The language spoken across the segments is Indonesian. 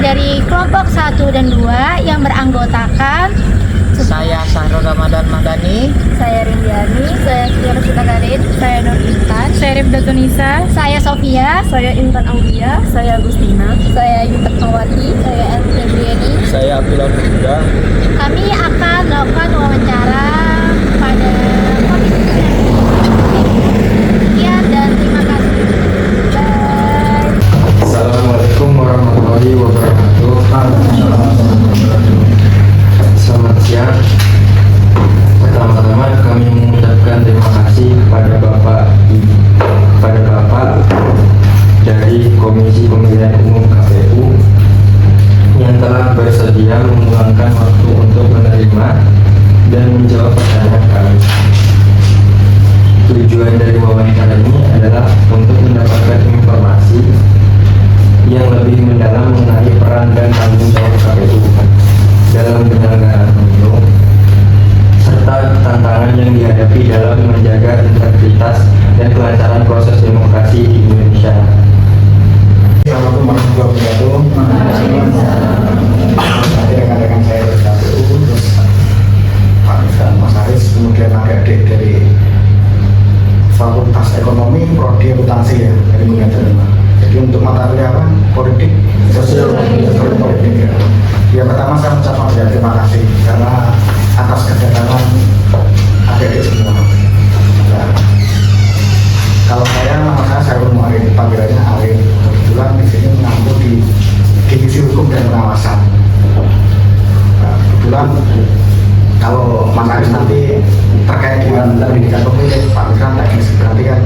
Dari kelompok 1 dan 2 yang beranggotakan saya Sahrul Ramadan Madani, saya Rindiani, saya Tiara Sutakarin, saya Nur Intan, saya Rifda Tunisa, saya Sofia, saya Intan Aulia, saya Agustina, saya Yuta Kawati, saya Elfrieni. Saya Abdullah Muda. Kami akan melakukan wawancara pada komisi sekian dan terima kasih. Bye. Assalamualaikum warahmatullahi wabarakatuh. Selamat siang. Pertama-tama kami mengucapkan terima kasih kepada Bapak dari Komisi Pemilihan Umum KPU yang telah bersedia meluangkan waktu untuk menerima dan menjawab pertanyaan kami. Tujuan dari wawancara ini adalah untuk mendapatkan informasi yang lebih mendalam mengenai peran dan tanggung jawab KPU dalam penyelenggaraan pemilu serta tantangan yang dihadapi dalam menjaga integritas dan kelancaran proses demokrasi di Indonesia. Assalamualaikum warahmatullahi wabarakatuh. Tadi rekan-rekan saya dari KPU, terus Pak dan Mas Haris, kemudian adik-adik dari Fakultas Ekonomi, Prodi Akuntansi ya, dari Gunadarma. Jadi untuk mata kuliah apa? Politik, sosial, politik ya. Yang pertama saya mengucapkan terima kasih karena atas kedatangan adik-adik semua. Nah, kalau nama saya Sahrul Muharid, panggilannya Arif. Kebetulan di sini mengambil di divisi hukum dan pengawasan. Nah, kebetulan kalau Mas Haris nanti terkait dengan pendidikan pemilih, Pak Mikran teknis berarti kan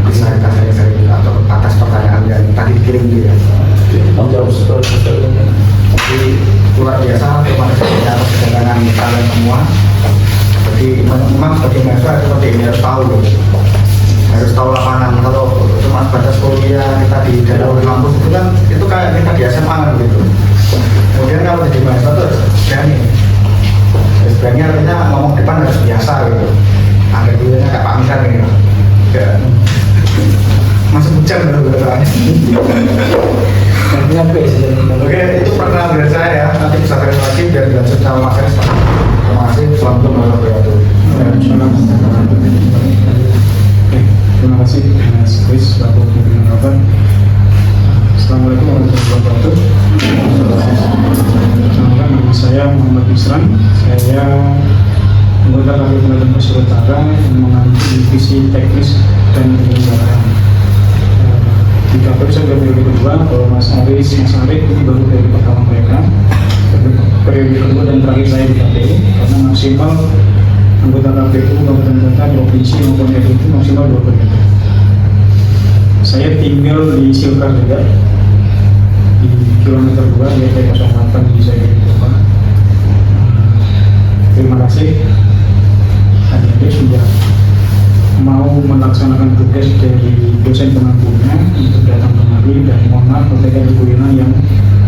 bisa kita sering atau atas pertanyaan yang tadi dikirim dia. Jadi luar biasa terima kasih atas kedatangan kalian semua. Jadi memang sebagai mahasiswa seperti ini harus tahu lapangan. Kalau cuma batas kuliah kita di dalam kampus itu kan itu kayak kita di SMA kan gitu. Kemudian kalau jadi mahasiswa tuh berani. Berani artinya ngomong depan harus biasa gitu. Ada dulunya kayak Pak Mikran gitu. Ya. Masih hujan loh soalnya. Oke, itu perkenalan dari saya ya. Nanti bisa terima lagi biar dilanjut sama Mas Haris. Terima kasih. Assalamualaikum warahmatullahi wabarakatuh. Terima kasih Mas Chris selaku pimpinan rapat. Assalamualaikum warahmatullahi wabarakatuh. Nama saya Muhammad Misran. Saya anggota KPU Kabupaten Pesisir Utara yang mengambil divisi teknis dan penyelenggaraan. Di KPU saya periode kedua, kalau Mas Arif itu baru dari pertama mereka. Periode kedua dan terakhir saya di KPU karena maksimal anggota KPU Kabupaten Kota, provinsi maupun RI itu maksimal 2 periode. Saya tinggal di Silkar juga di kilometer 2 YT 08 di saya di Kota. Terima kasih adik-adik sudah mau melaksanakan tugas dari dosen pengampunya untuk datang kemari, dan mohon maaf ketika Ibu Yuna yang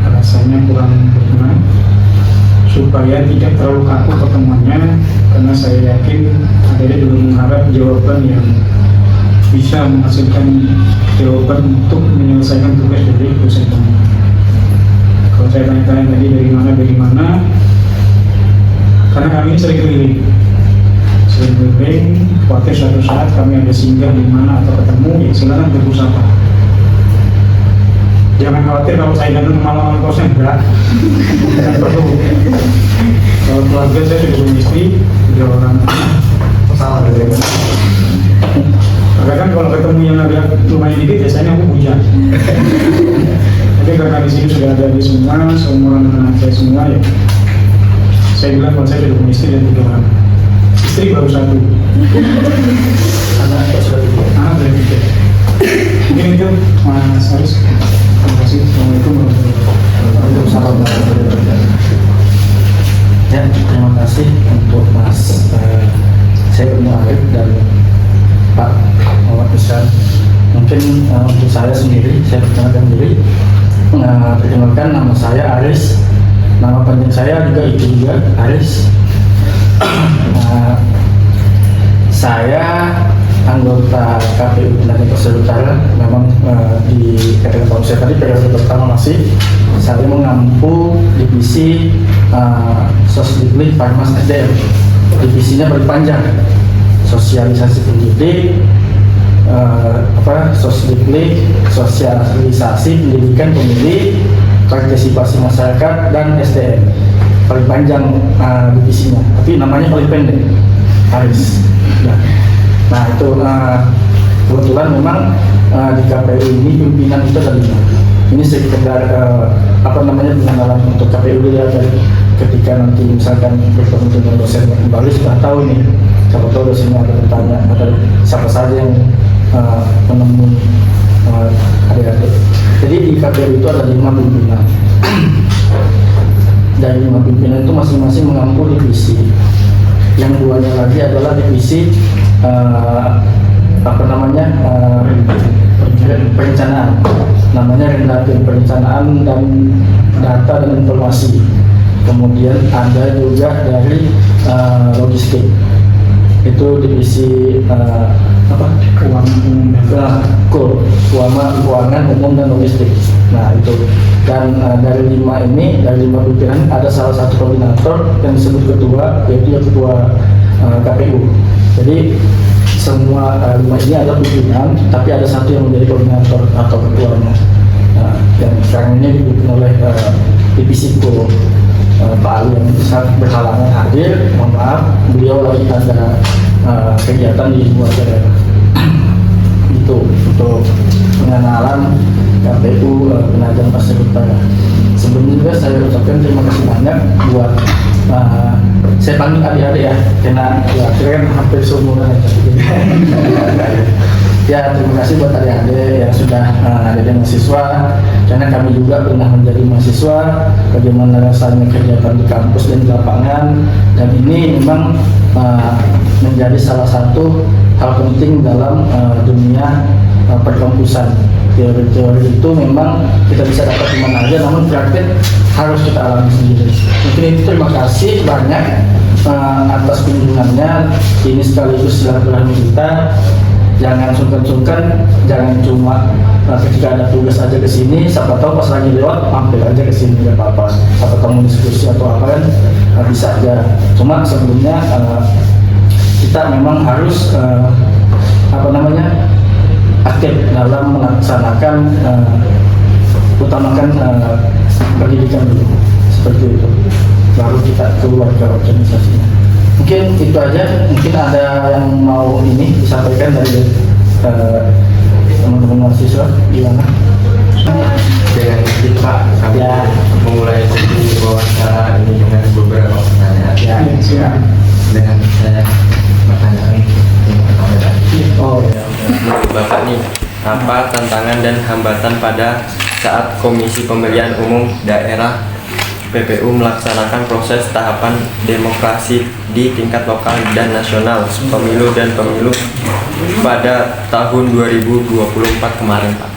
rasanya kurang berkenan, supaya tidak terlalu kaku pertemuannya, karena saya yakin adik-adik juga mengharap jawaban yang bisa menghasilkan jawaban untuk menyelesaikan tugas dari dosen pengampu. Kalau saya tanya-tanya tadi dari mana, karena kami sering keliling, khawatir suatu saat kami ada singgah di mana atau ketemu, ya silakan berusaha. Jangan khawatir kalau saya datang malam-malam kosnya, enggak. Tidak perlu. Kalau keluarga saya sudah punya istri, 3 orang anak. Salah dari mana? Maka kan kalau ketemu yang agak lumayan dikit, biasanya aku hujan. Tapi karena di sini sudah ada di semua, seumuran dengan saya semua, ya saya bilang kalau saya sudah punya istri dan 3 orang. Istri baru 1. Anak sudah 3. Anak sudah 3. Mungkin itu Mas Haris. Terima kasih. Assalamualaikum warahmatullahi wabarakatuh. Waalaikumsalam warahmatullahi wabarakatuh. saya perkenalkan diri. Perkenalkan, nama saya Aris. Nama panjang saya juga itu juga Aris. Saya anggota KPU Penajam Pasir Utara. Memang di katakan tahun saya tadi periode pertama masih saya mengampu divisi Sosdiklik Farmas SDM. Divisinya berpanjang, sosialisasi pendidik, Sosdiklik, sosialisasi pendidikan pemilih, partisipasi masyarakat, dan SDM. Paling panjang divisinya, tapi namanya paling pendek, Aris. Nah itu kebetulan memang di KPU ini pimpinan itu ada 5. Ini sekedar pengenalan untuk KPU dulu ya, dari ketika nanti misalkan bertemu dengan dosen yang kembali sudah tahu nih, siapa tahu dosennya ada bertanya atau siapa saja yang menemui adik-adik. Jadi di KPU itu ada 5 pimpinan. Dari 5 pimpinan itu masing-masing mengampu divisi. Yang 2-nya lagi adalah divisi perencanaan, namanya Rendatin, perencanaan dan data dan informasi. Kemudian ada juga dari logistik, itu divisi keuangan umum dan logistik. Nah itu, dan dari 5 pimpinan ada salah satu koordinator yang disebut ketua, yaitu ketua KPU. Jadi semua 5 ini adalah pimpinan, tapi ada satu yang menjadi koordinator atau ketuanya. Nah, yang sekarang ini dipimpin oleh divisiku Pak Ali yang sangat berhalangan hadir. Mohon maaf, beliau lagi ada kegiatan di luar daerah. Itu untuk pengenalan KPU Penajam Pasir Utara. Sebelumnya juga saya ucapkan terima kasih banyak buat saya panggil adik-adik ya, karena ya kira kan hampir seumuran ya. Terima kasih buat adik-adik yang sudah ada mahasiswa, karena kami juga pernah menjadi mahasiswa, bagaimana rasanya kegiatan di kampus dan di lapangan, dan ini memang menjadi salah satu hal penting dalam dunia perkampusan. Teori-teori itu memang kita bisa dapat di mana aja, namun praktik harus kita alami sendiri. Mungkin itu, terima kasih banyak atas kunjungannya. Ini sekaligus silaturahmi kita. Jangan sungkan-sungkan, jangan cuma ketika ada tugas aja ke sini. Siapa tahu pas lagi lewat mampir aja ke sini, nggak apa-apa. Siapa tahu mau diskusi atau apa kan bisa aja. Cuma sebelumnya kita memang harus aktif dalam melaksanakan utamakan pendidikan dulu, seperti itu, baru kita keluar ke organisasinya. Mungkin itu aja. Mungkin ada yang mau ini disampaikan dari teman-teman mahasiswa, gimana? Dengan itu Pak, kami memulai sesi wawancara ini dengan beberapa pertanyaan. Ya. Dengan saya pertanyaan yang pertama tadi. Oh ya. Menurut Bapak nih, apa tantangan dan hambatan pada saat Komisi Pemilihan Umum Daerah PPU melaksanakan proses tahapan demokrasi di tingkat lokal dan nasional, pemilu dan pemilu pada tahun 2024 kemarin, Pak?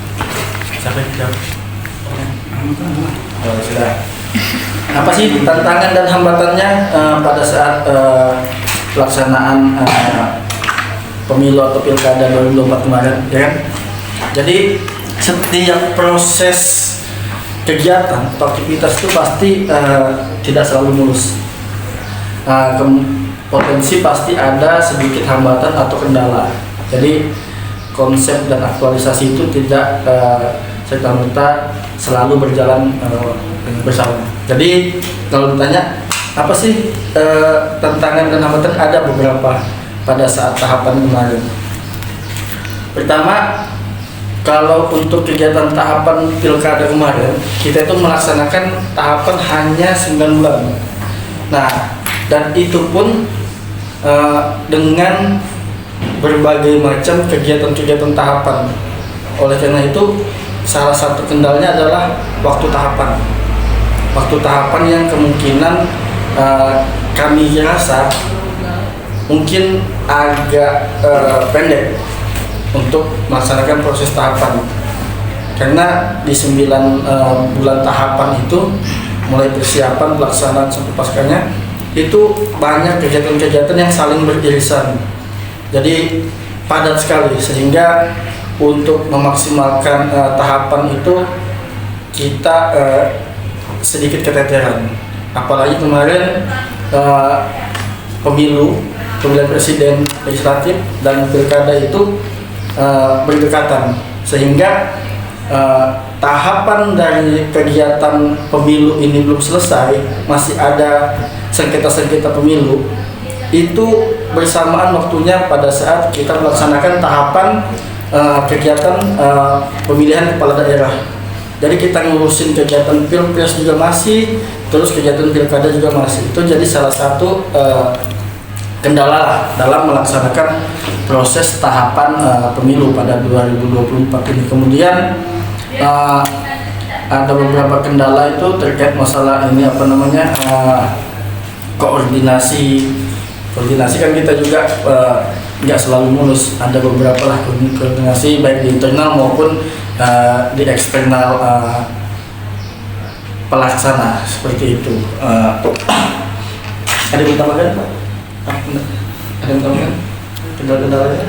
Sudah. Apa sih tantangan dan hambatannya pada saat pelaksanaan pemilu atau pilkada 2024 kemarin, ya kan? Jadi setiap proses kegiatan atau aktivitas itu pasti tidak selalu mulus. Potensi pasti ada sedikit hambatan atau kendala. Jadi konsep dan aktualisasi itu tidak serta-merta selalu berjalan bersama. Jadi kalau ditanya apa sih tantangan dan hambatan, ada beberapa pada saat tahapan kemarin. Pertama, kalau untuk kegiatan tahapan pilkada kemarin, kita itu melaksanakan tahapan hanya 9 bulan. Nah, dan itu pun dengan berbagai macam kegiatan-kegiatan tahapan. Oleh karena itu, salah satu kendalanya adalah waktu tahapan. Waktu tahapan yang kemungkinan kami rasa mungkin agak pendek untuk melaksanakan proses tahapan. karena di 9 bulan tahapan itu mulai persiapan pelaksanaan sampai paskanya itu banyak kegiatan-kegiatan yang saling beririsan, jadi padat sekali, sehingga untuk memaksimalkan tahapan itu kita sedikit keteteran, apalagi kemarin pemilihan presiden, legislatif, dan pilkada itu berdekatan, sehingga tahapan dari kegiatan pemilu ini belum selesai, masih ada sengketa-sengketa pemilu, itu bersamaan waktunya pada saat kita melaksanakan tahapan kegiatan pemilihan kepala daerah. Jadi kita ngurusin kegiatan pilpres juga masih, terus kegiatan pilkada juga masih. Itu jadi salah satu kendala dalam melaksanakan proses tahapan pemilu pada 2024 ini. Kemudian ada beberapa kendala itu terkait masalah ini koordinasi kan kita juga nggak selalu mulus, ada beberapa lah koordinasi baik di internal maupun di eksternal pelaksana, seperti itu. Ada yang tambahkan Pak? Ada yang tambahkan kendala-kendalanya?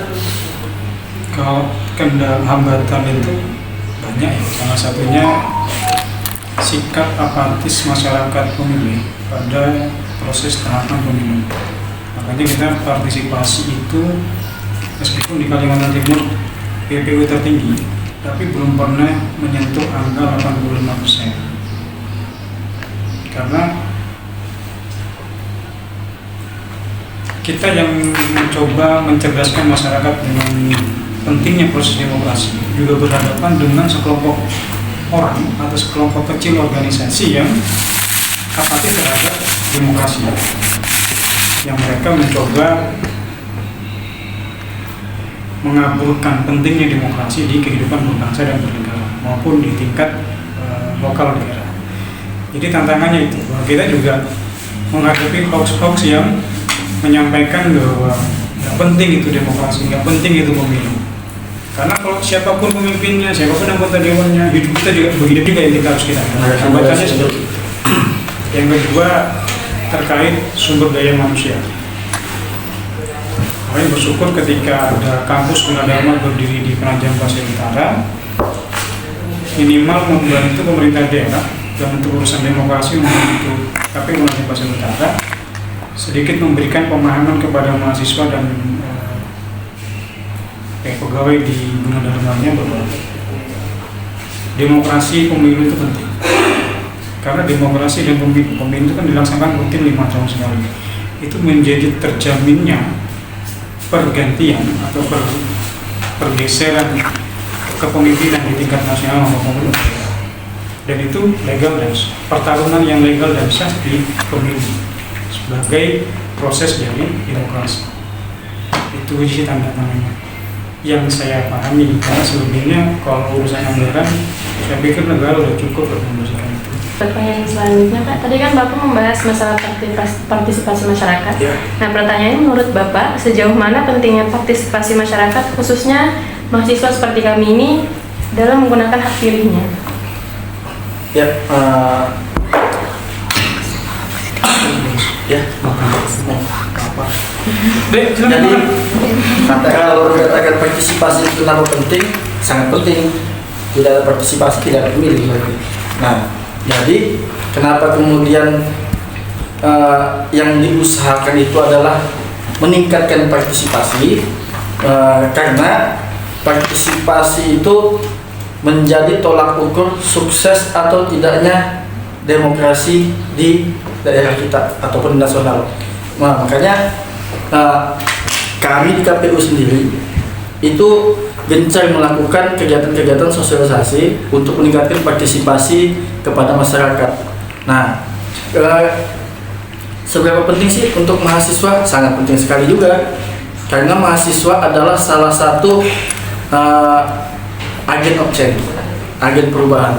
Kalau kendala hambatan itu banyak ya, salah satunya sikap apatis masyarakat pemilih pada proses tahapan pemilu. Makanya kita partisipasi itu meskipun di Kalimantan Timur PPU tertinggi, tapi belum pernah menyentuh angka 85%. Karena kita yang mencoba mencerdaskan masyarakat dengan pentingnya proses demokrasi juga berhadapan dengan sekelompok orang atau sekelompok kecil organisasi yang apatis terhadap demokrasi, yang mereka mencoba mengaburkan pentingnya demokrasi di kehidupan berbangsa dan bernegara maupun di tingkat lokal daerah. Jadi tantangannya itu, bahwa kita juga menghadapi hoax-hoax yang menyampaikan bahwa nggak penting itu demokrasi, nggak penting itu pemilu. Karena kalau siapapun pemimpinnya, siapapun anggota dewannya, hidup kita juga begitu juga yang kita harus kita hambatannya seperti itu. Yang kedua terkait sumber daya manusia. Kami bersyukur ketika ada kampus Gunadarma berdiri di Penajam Pasir Utara, minimal membantu pemerintah daerah dan untuk urusan demokrasi membantu KPU Penajam Pasir Utara sedikit memberikan pemahaman kepada mahasiswa dan pegawai di Gunadarmanya bahwa demokrasi pemilu itu penting. Karena demokrasi dan pemilu itu kan dilaksanakan rutin 5 tahun sekali. Itu menjadi terjaminnya pergantian atau pergeseran kepemimpinan di tingkat nasional maupun daerah. Dan itu legal dan pertarungan yang legal dan sah di pemilu sebagai proses dari demokrasi. Itu isi tanda-tandanya yang saya pahami, karena sebelumnya kalau urusan anggaran saya pikir negara sudah cukup untuk memberikan itu. Pertanyaan selanjutnya Kak, tadi kan Bapak membahas masalah partisipasi masyarakat. Ya. Nah pertanyaannya, menurut Bapak sejauh mana pentingnya partisipasi masyarakat khususnya mahasiswa seperti kami ini dalam menggunakan hak pilihnya? Ya, jadi kalau dikatakan partisipasi itu kenapa penting, sangat penting. Tidak ada partisipasi tidak ada pemilih lagi. Nah, jadi kenapa kemudian yang diusahakan itu adalah meningkatkan partisipasi, karena partisipasi itu menjadi tolak ukur sukses atau tidaknya demokrasi di daerah kita ataupun nasional. Nah, makanya kami di KPU sendiri itu gencar melakukan kegiatan-kegiatan sosialisasi untuk meningkatkan partisipasi kepada masyarakat. Nah, seberapa penting sih untuk mahasiswa? Sangat penting sekali juga, karena mahasiswa adalah salah satu agen of change, agen perubahan,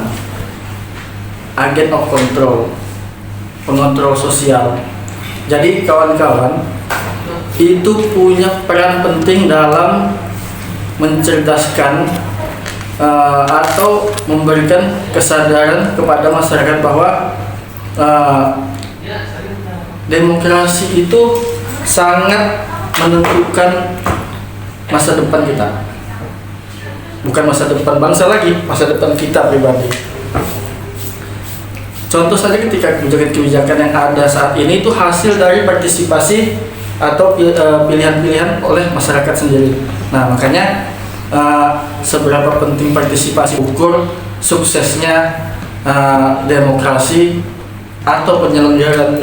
agen of control, pengontrol sosial. Jadi kawan-kawan itu punya peran penting dalam mencerdaskan atau memberikan kesadaran kepada masyarakat bahwa demokrasi itu sangat menentukan masa depan kita. Bukan masa depan bangsa lagi, masa depan kita pribadi. Contoh saja ketika kebijakan-kebijakan yang ada saat ini itu hasil dari partisipasi atau pilihan-pilihan oleh masyarakat sendiri. Nah, makanya seberapa penting partisipasi ukur suksesnya demokrasi atau penyelenggaraan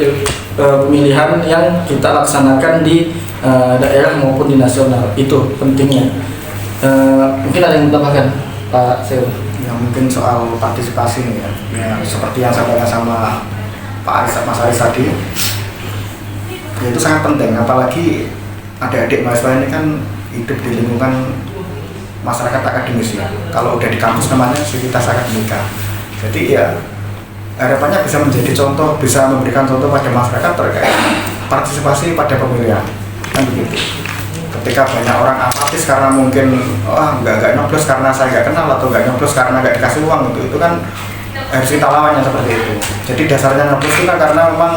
pemilihan yang kita laksanakan di daerah maupun di nasional, itu pentingnya. Mungkin ada yang ditambahkan, Pak Seul? Yang mungkin soal partisipasi nih ya, seperti yang saya tanya sama Pak Aris, Mas Aris tadi, ya itu sangat penting. Apalagi adik-adik mahasiswa ini kan hidup di lingkungan masyarakat akademis ya. Kalau udah di kampus namanya Sivitas Akademika. Jadi ya harapannya bisa menjadi contoh, bisa memberikan contoh pada masyarakat terkait partisipasi pada pemilihan, kan begitu. Ketika banyak orang apatis karena mungkin nggak nyoblos karena saya nggak kenal atau nggak nyoblos karena nggak dikasih uang, itu kan harus kita lawannya seperti itu. Jadi dasarnya nyoblos itu kan karena memang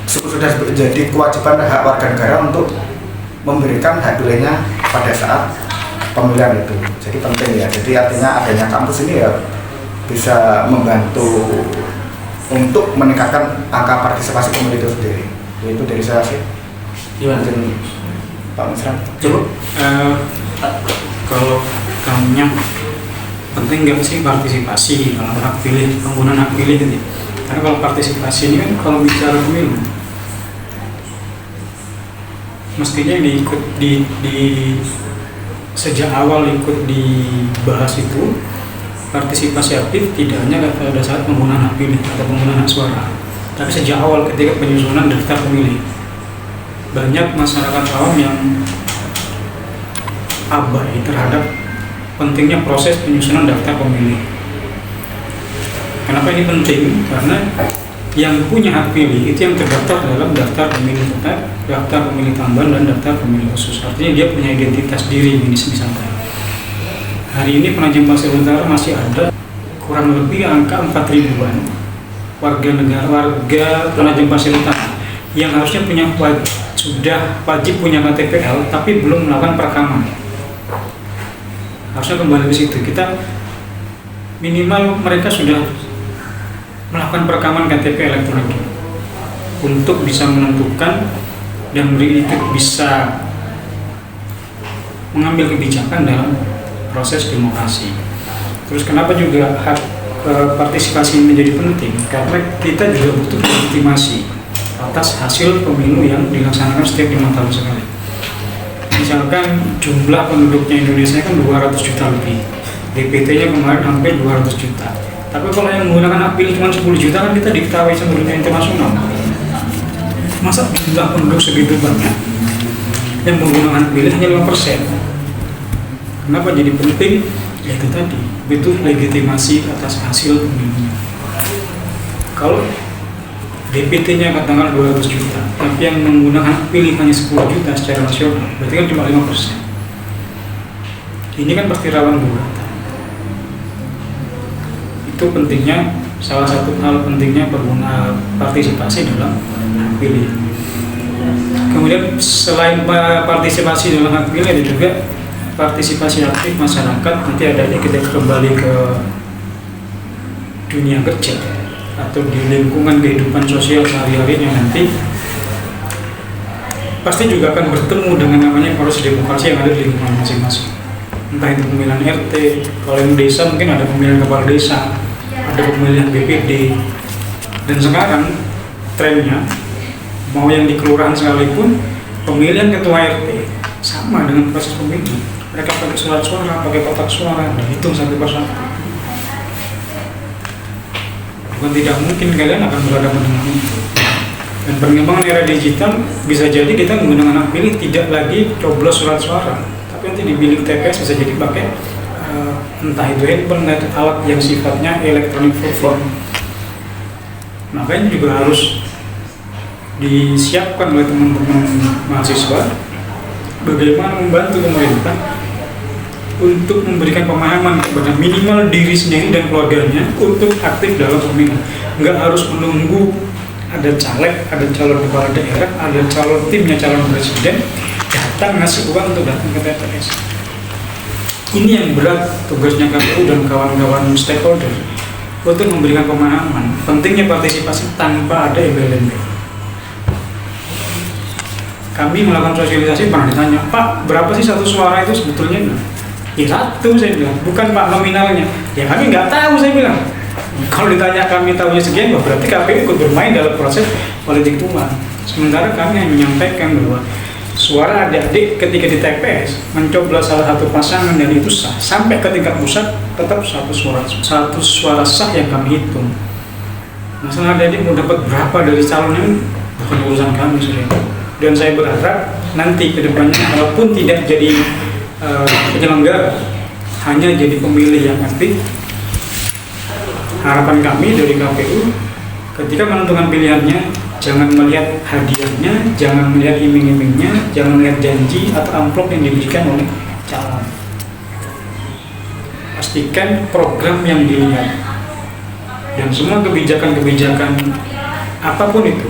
sudah jadi kewajiban hak warga negara untuk memberikan hak pilihnya pada saat pemilihan itu. Jadi penting ya. Jadi artinya adanya kampus ini ya bisa membantu untuk meningkatkan angka partisipasi pemilih itu sendiri. Itu dari saya sih. Gimana? Pak Misran. Coba. Kalau kamunya penting nggak sih partisipasi dalam hak pilih, penggunaan hak pilih gitu? Karena kalau partisipasi ini kan kalau bicara pemilu, mestinya diikut di sejak awal ikut dibahas itu partisipasi aktif tidak hanya pada saat penggunaan hak pilih atau penggunaan hak suara, tapi sejak awal ketika penyusunan daftar pemilih. Banyak masyarakat awam yang abai terhadap pentingnya proses penyusunan daftar pemilih. Kenapa ini penting? Karena yang punya hak pilih itu yang terdaftar dalam daftar pemilih tetap, daftar pemilih tambahan, dan daftar pemilih khusus. Artinya dia punya identitas diri misalnya. Hari ini Penajam Pasir Utara masih ada kurang lebih angka 4 ribuan warga Penajam Pasir Utara yang harusnya sudah wajib punya KTPL tapi belum melakukan perekaman. Harusnya kembali ke situ. Kita minimal mereka sudah melakukan perekaman KTP elektronik untuk bisa menentukan dan bisa mengambil kebijakan dalam proses demokrasi. Terus kenapa juga hak partisipasi menjadi penting? Karena kita juga butuh legitimasi atas hasil pemilu yang dilaksanakan setiap 5 tahun sekali. Misalkan jumlah penduduknya Indonesia kan 200 juta lebih, DPT-nya kemarin hampir 200 juta. Tapi kalau yang menggunakan hak pilih cuma 10 juta kan kita diketahui sama dunia internasional. Masa jumlah penduduk segitu banyak yang menggunakan hak pilih hanya 5%? Kenapa jadi penting? Ya itu tadi, butuh legitimasi atas hasil pemilunya. Kalau DPT-nya katakan 200 juta, tapi yang menggunakan hak pilih hanya 10 juta secara nasional, berarti kan cuma 5%. Ini kan pasti rawan gugatan. Itu pentingnya, salah satu hal pentingnya penggunaan partisipasi dalam hak pilih. Kemudian selain partisipasi dalam hak pilih ada juga partisipasi aktif masyarakat. Nanti adanya kita kembali ke dunia kerja atau di lingkungan kehidupan sosial sehari-harinya, nanti pasti juga akan bertemu dengan namanya proses demokrasi yang ada di lingkungan masing-masing. Entah itu pemilihan RT, kalau yang desa mungkin ada pemilihan kepala desa, ada pemilihan BPD, dan sekarang trennya mau yang di kelurahan sekalipun pemilihan ketua RT sama dengan proses pemilu. Mereka pakai surat suara, pakai kotak suara, dihitung satu persatu. Bukan tidak mungkin kalian akan berhadapan dengan itu. Dan perkembangan era digital bisa jadi kita menggunakan hak pilih tidak lagi coblos surat suara, tapi nanti di bilik TPS bisa jadi pakai entah itu handphone, entah itu alat yang sifatnya electronic voting. Makanya juga harus disiapkan oleh teman-teman mahasiswa bagaimana membantu pemerintah untuk memberikan pemahaman kepada minimal diri sendiri dan keluarganya untuk aktif dalam pemilu. Nggak harus menunggu ada caleg, ada calon kepala daerah, ada calon timnya calon presiden datang ngasih uang untuk datang ke TPS. Ini yang berat tugasnya KPU dan kawan-kawan stakeholder untuk memberikan pemahaman pentingnya partisipasi tanpa ada embel-embel. Kami melakukan sosialisasi, pernah ditanya, Pak, berapa sih satu suara itu sebetulnya? Ya satu, saya bilang, bukan Pak nominalnya. Ya kami nggak tahu, saya bilang. Kalau ditanya kami tahunya sekian, berarti KPU ikut bermain dalam proses politik uang. Sementara kami hanya menyampaikan bahwa suara adik-adik ketika di TPS mencoblos salah satu pasangan dan itu sah, sampai ke tingkat pusat tetap satu suara sah yang kami hitung. Masalah adik-adik mau dapat berapa dari calonnya bukan urusan kami sudah. Dan saya berharap nanti ke depannya walaupun tidak jadi penyelenggara, hanya jadi pemilih yang aktif, harapan kami dari KPU ketika menentukan pilihannya jangan melihat hadiahnya, jangan melihat iming-imingnya, jangan melihat janji atau amplop yang diberikan oleh calon. Pastikan program yang dilihat dan semua kebijakan-kebijakan apapun itu,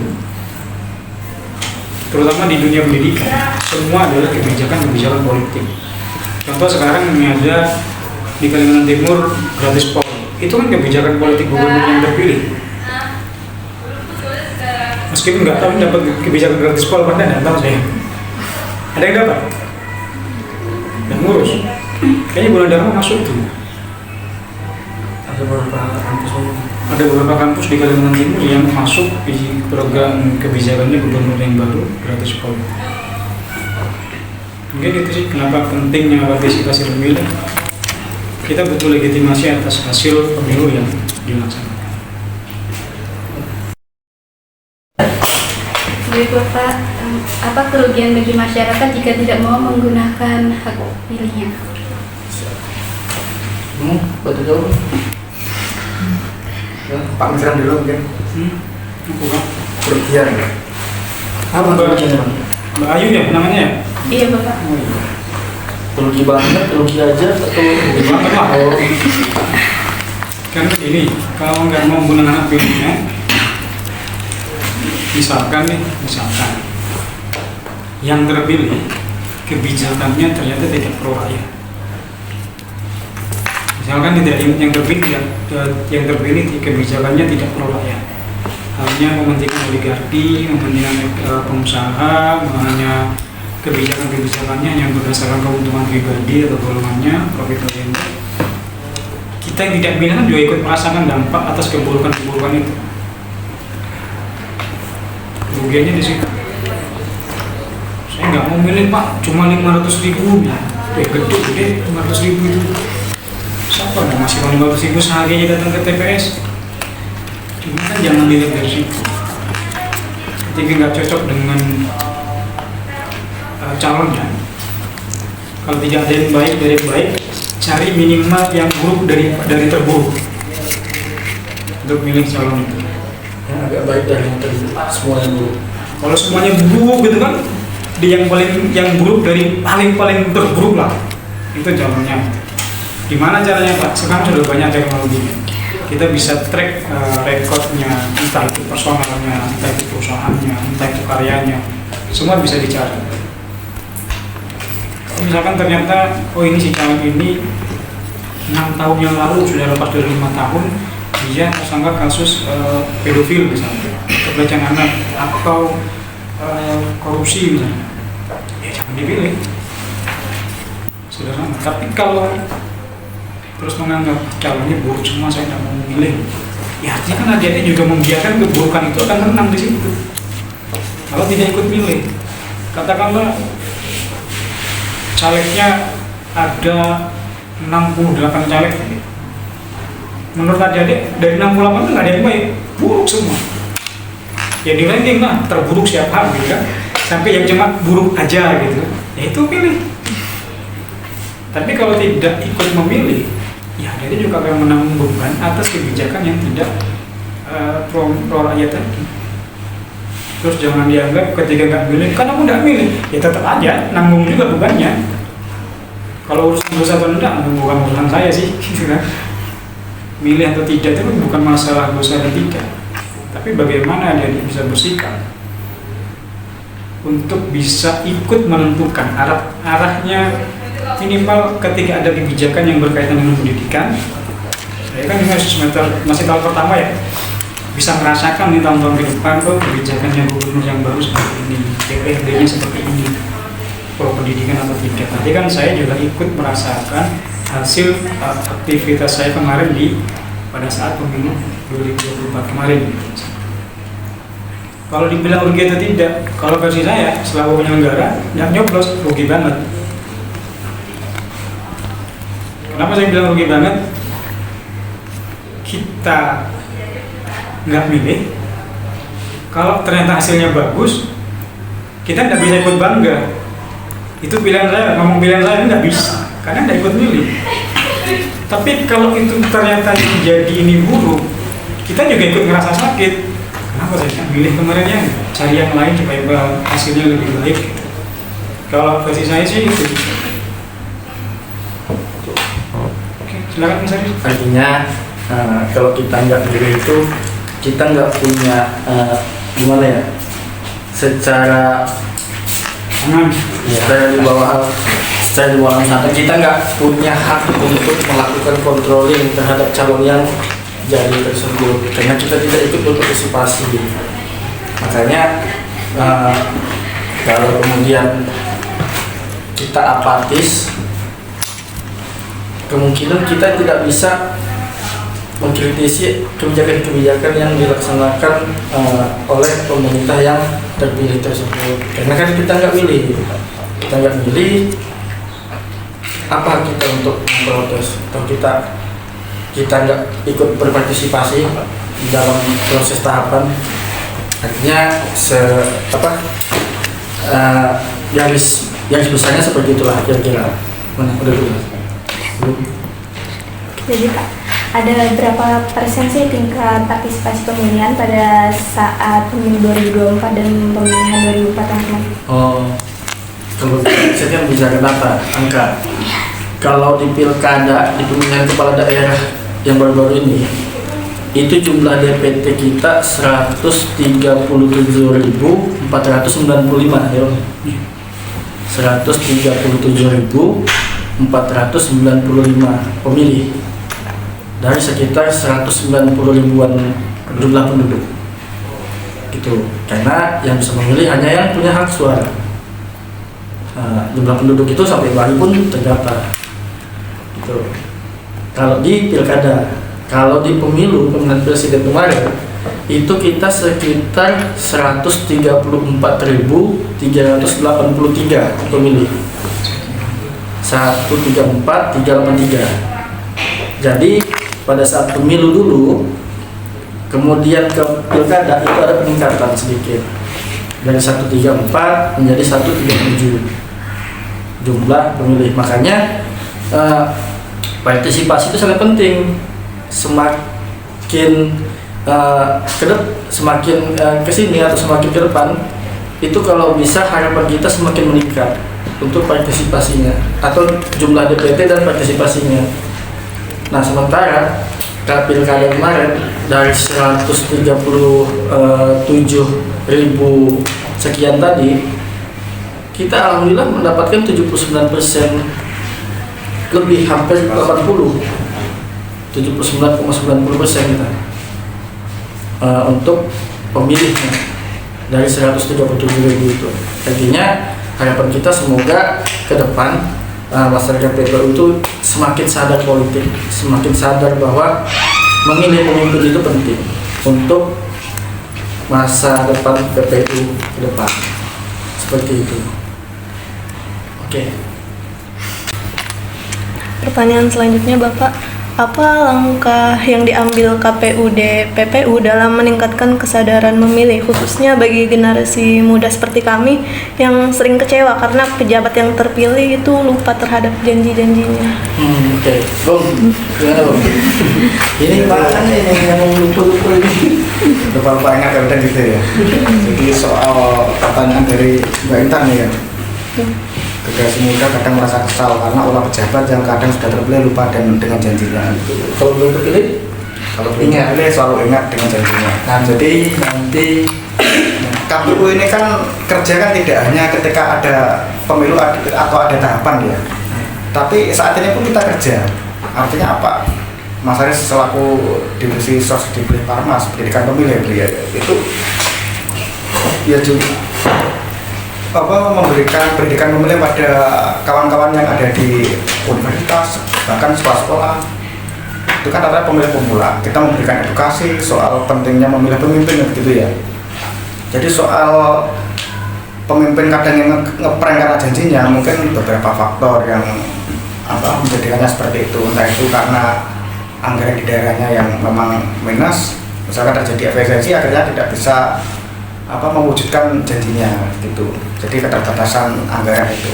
terutama di dunia pendidikan, semua adalah kebijakan-kebijakan politik. Contoh sekarang ini ada di Kalimantan Timur gratis pol, itu kan kebijakan politik gubernur yang terpilih. Meskipun nggak tahu dapat kebijakan gratis pol pada nggak tahu saya. Ada yang dapat? Dan ngurus. Kayaknya bulan Dharma masuk itu. Ada beberapa kampus di Kalimantan Timur yang masuk di program kebijakannya gubernur yang baru gratis pol. Mungkin itu sih kenapa pentingnya partisipasi pemilu. Kita butuh legitimasi atas hasil pemilu yang dilaksanakan. Baik Bapak, apa kerugian bagi masyarakat jika tidak mau menggunakan hak pilihnya? Betul jauh. Pak Misran dulu mungkin. Aku Pak. Kerugian. Apa kerugiannya? Mbak Ayu ya namanya ya? Iya Bapak. Rugi banget, rugi aja atau rugi banget lah. Kan ini kalau nggak mau menggunakan hak pilihnya, misalkan yang terpilih kebijakannya ternyata tidak pro rakyat. Misalkan yang terpilih kebijakannya tidak pro rakyat, hanya mementingkan oligarki, mementingkan pengusaha, hanya kebijakan-kebijakannya yang berdasarkan keuntungan pribadi atau golongannya, profit oriented. Kita yang tidak bilang juga ikut merasakan dampak atas keburukan-keburukan itu. Kerugiannya di situ. Saya nggak mau milih Pak, cuma 500.000 ya. Gede 500.000 itu. Siapa yang masih 500.000 sehari aja datang ke TPS? Cuma kan jangan dilihat dari situ. Ketika nggak cocok dengan calonnya, kalau tidak ada yang baik dari yang baik, cari minimal yang buruk dari terburuk untuk milih calon itu. Yang agak baik dari yang tadi, semuanya buruk. Kalau semuanya buruk gitu kan, di yang buruk dari paling terburuk lah, itu calonnya. Gimana caranya Pak? Sekarang sudah banyak teknologinya. Kita bisa track rekodnya, entah itu personalnya, entah itu perusahaannya, entah itu karyanya, semua bisa dicari. Misalkan ternyata, oh ini si calon ini 6 tahun yang lalu sudah lepas dari 5 tahun, dia tersangka kasus pedofil misalnya, pelecehan anak atau korupsi misalnya, ya jangan dipilih. Sederhana. Tapi kalau terus menganggap calonnya buruk semua, saya tidak mau memilih, ya artinya kan adik-adik juga membiarkan keburukan itu akan menang di situ. Kalau tidak ikut milih, katakanlah calegnya ada 68 caleg, menurut adik-adik dari 68 itu nggak ada yang baik, buruk semua. Ya di ranking lah, terburuk siapa gitu kan, sampai yang cuma buruk aja gitu, ya itu pilih. Tapi kalau tidak ikut memilih, ya dia juga akan menanggung beban atas kebijakan yang tidak pro rakyat tadi. Terus jangan dianggap ketika nggak milih, kan aku nggak milih, ya tetap aja nanggung juga bebannya. Kalau urusan dosa atau tidak bukan urusan saya sih, gitu kan. Milih atau tidak itu bukan masalah dosa dan tidak, tapi bagaimana dia bisa bersikap untuk bisa ikut menentukan arahnya. Minimal ketika ada kebijakan yang berkaitan dengan pendidikan, saya kan masih tahun pertama ya, bisa merasakan nih tahun-tahun ke depan kok kebijakannya gubernur yang baru seperti ini, DPRD-nya seperti ini, pro pendidikan atau tidak. Nanti kan saya juga ikut merasakan hasil aktivitas saya kemarin pada saat pemilu 2024 kemarin. Kalau dibilang rugi atau tidak, kalau versi saya selaku penyelenggara yang nyoblos rugi banget. Kenapa saya bilang rugi banget? Kita nggak milih, kalau ternyata hasilnya bagus, kita nggak bisa ikut bangga. Itu pilihan saya, ngomong pilihan saya nggak bisa, karena nggak ikut milih. Tapi kalau itu ternyata jadi ini buruk, kita juga ikut ngerasa sakit. Kenapa saya nggak milih kemarin ya? Cari yang lain supaya hasilnya lebih baik. Kalau versi saya sih itu. Silakan Mas Arif. Artinya kalau kita nggak milih itu, kita nggak punya gimana ya, secara secara di bawah sana kita nggak punya hak untuk melakukan controlling terhadap calon yang jadi tersebut, karena kita tidak ikut berpartisipasi. Makanya kalau kemudian kita apatis, kemungkinan kita tidak bisa mengkritisi kebijakan-kebijakan yang dilaksanakan oleh pemerintah yang terpilih tersebut, karena kan kita nggak milih. Apa kita untuk memprotes atau kita nggak ikut berpartisipasi di dalam proses tahapan? Artinya garis besarnya seperti itulah kira-kira. Mana udah dulu. Jadi Pak, ada berapa persen sih tingkat partisipasi pemilihan pada saat pemilu 2024 dan pemilihan 2004 kemarin? Kalau saya kan bicara data, angka. Kalau di pilkada, di pemilihan kepala daerah yang baru-baru ini, itu jumlah DPT kita 137.495 ya. 137.495 pemilih dari sekitar 190 ribuan jumlah penduduk gitu, karena yang bisa memilih hanya yang punya hak suara. Jumlah penduduk itu sampai baru pun terdata gitu. Kalau di pilkada, kalau di pemilihan presiden kemarin itu kita sekitar 134.383 pemilih, 134.383. Jadi pada saat pemilu dulu, kemudian ke pilkada itu ada peningkatan sedikit dari 134 menjadi 137 jumlah pemilih. Makanya partisipasi itu sangat penting. Semakin kesini atau semakin ke depan itu kalau bisa harapan kita semakin meningkat untuk partisipasinya atau jumlah DPT dan partisipasinya. Nah, sementara pilkada kemarin dari 137.000 sekian tadi, kita alhamdulillah mendapatkan 79% lebih, hampir 79,90% kita untuk pemilihnya dari 137.000 itu. Artinya harapan kita semoga ke depan masyarakat PPU itu semakin sadar politik, semakin sadar bahwa memilih pemimpin itu penting untuk masa depan PPU ke depan. Seperti itu. Oke. Pertanyaan selanjutnya Bapak, apa langkah yang diambil KPUD PPU dalam meningkatkan kesadaran memilih, khususnya bagi generasi muda seperti kami yang sering kecewa karena pejabat yang terpilih itu lupa terhadap janji-janjinya? Oke. Bung, gimana Bung? Ini mana nih yang lupa-lupa ini? Lupa ingat kan gitu ya. Jadi soal pertanyaan dari Mbak Intan ya, generasi muda kadang merasa kesal karena olah pejabat yang kadang sudah terpilih lupa dengan janjinya gitu. Kalau belum terpilih, Kalau belum terpilih selalu ingat dengan janjinya. nah jadi nanti KPU ini kan kerja kan tidak hanya ketika ada pemilu atau ada tahapan ya, tapi saat ini pun kita kerja. Artinya apa? Mas Aris selaku divisi sos di Parmas pendidikan pemilih beliau itu ya juga memberikan pendidikan pemilih pada kawan-kawan yang ada di universitas bahkan sekolah-sekolah. Itu kan adalah pemilih pemula. Kita memberikan edukasi soal pentingnya memilih pemimpin gitu ya. Jadi soal pemimpin kadang yang ngeprank karena janjinya, mungkin beberapa faktor yang menjadikannya seperti itu. Entah itu karena anggaran di daerahnya yang memang minus, misalkan terjadi efisiensi akhirnya tidak bisa mewujudkan janjinya gitu. Jadi keterbatasan anggaran itu.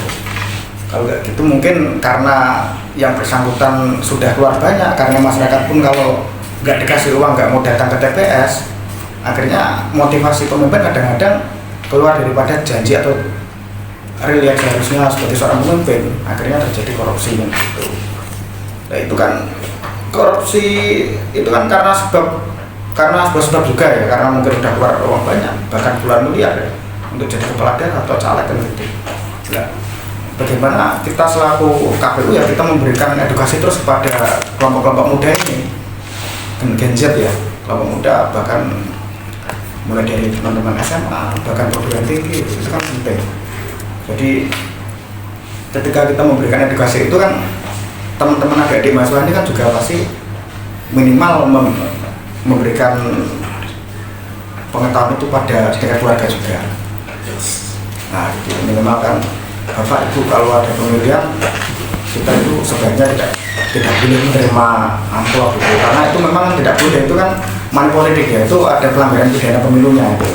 Kalau nggak gitu mungkin karena yang bersangkutan sudah keluar banyak, karena masyarakat pun kalau nggak dikasih uang nggak mau datang ke TPS, akhirnya motivasi pemimpin kadang-kadang keluar daripada janji atau real yang seharusnya sebagai seorang pemimpin, akhirnya terjadi korupsi gitu. Nah itu kan korupsi itu kan karena sebab juga ya, karena mungkin udah keluar uang banyak bahkan puluhan miliar ya untuk jadi kepala daerah atau caleg kan gitu. Nah, bagaimana kita selaku KPU ya kita memberikan edukasi terus kepada kelompok-kelompok muda ini, Gen Z ya, kelompok muda bahkan mulai dari teman-teman SMA bahkan perguruan tinggi itu kan penting. Jadi ketika kita memberikan edukasi itu kan teman-teman adik-adik mahasiswa ini kan juga pasti minimal memberikan pengetahuan itu pada tingkat keluarga juga. Nah itu minimal kan Bapak Ibu kalau ada pemilihan kita itu sebaiknya tidak boleh menerima amplop gitu, karena itu memang tidak boleh, itu kan money politik ya, itu ada pelanggaran pidana pemilunya itu.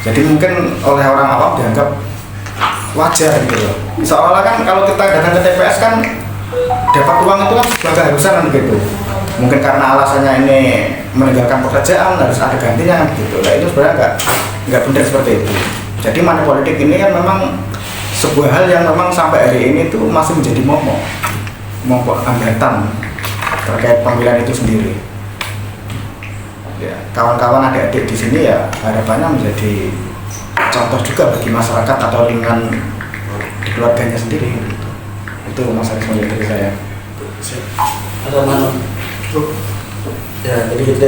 Jadi mungkin oleh orang awam dianggap wajar gitu loh. Seolah-olah kan kalau kita datang ke TPS kan dapat uang itu kan sebuah keharusan kan gitu. Mungkin karena alasannya ini meninggalkan pekerjaan harus ada gantinya kan gitu. Nah itu sebenarnya nggak benar seperti itu. Jadi money politik ini kan memang sebuah hal yang memang sampai hari ini tuh masih menjadi momok hambatan terkait pemilihan itu sendiri. Ya, kawan-kawan adik-adik di sini ya harapannya menjadi contoh juga bagi masyarakat atau lingkungan di keluarganya sendiri. Itu Mas Aris dari saya. ada mana? Ya, jadi kita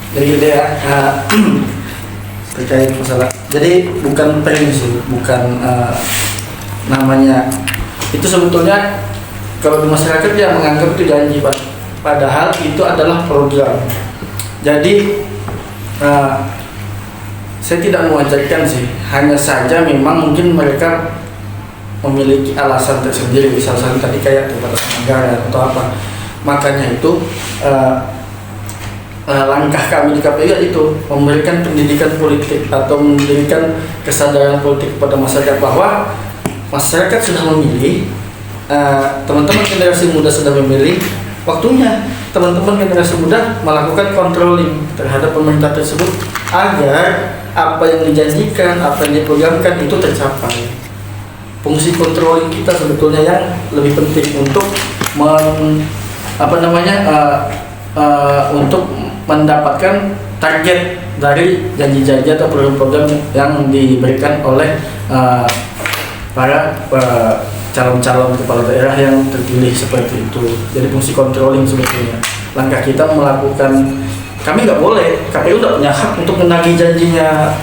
jadi gitu ya, terkait masalah. Jadi bukan trend sih, bukan namanya. Itu sebetulnya kalau di masyarakat dia menganggap itu janji, padahal itu adalah program. Jadi saya tidak mewajarkan sih, hanya saja memang mungkin mereka memiliki alasan tersendiri, misalnya tadi kayak keterbatasan anggaran atau apa. Makanya itu langkah kami di KPU itu memberikan pendidikan politik atau memberikan kesadaran politik kepada masyarakat bahwa masyarakat sudah memilih, teman-teman generasi muda sudah memilih, waktunya teman-teman generasi muda melakukan controlling terhadap pemerintah tersebut agar apa yang dijanjikan, apa yang diprogramkan itu tercapai. Fungsi controlling kita sebetulnya yang lebih penting untuk untuk mendapatkan target dari janji-janji atau program-program yang diberikan oleh para calon-calon kepala daerah yang terpilih seperti itu. Jadi fungsi controlling sebetulnya. Langkah kita melakukan, kami nggak boleh, KPU nggak punya hak untuk menagih janjinya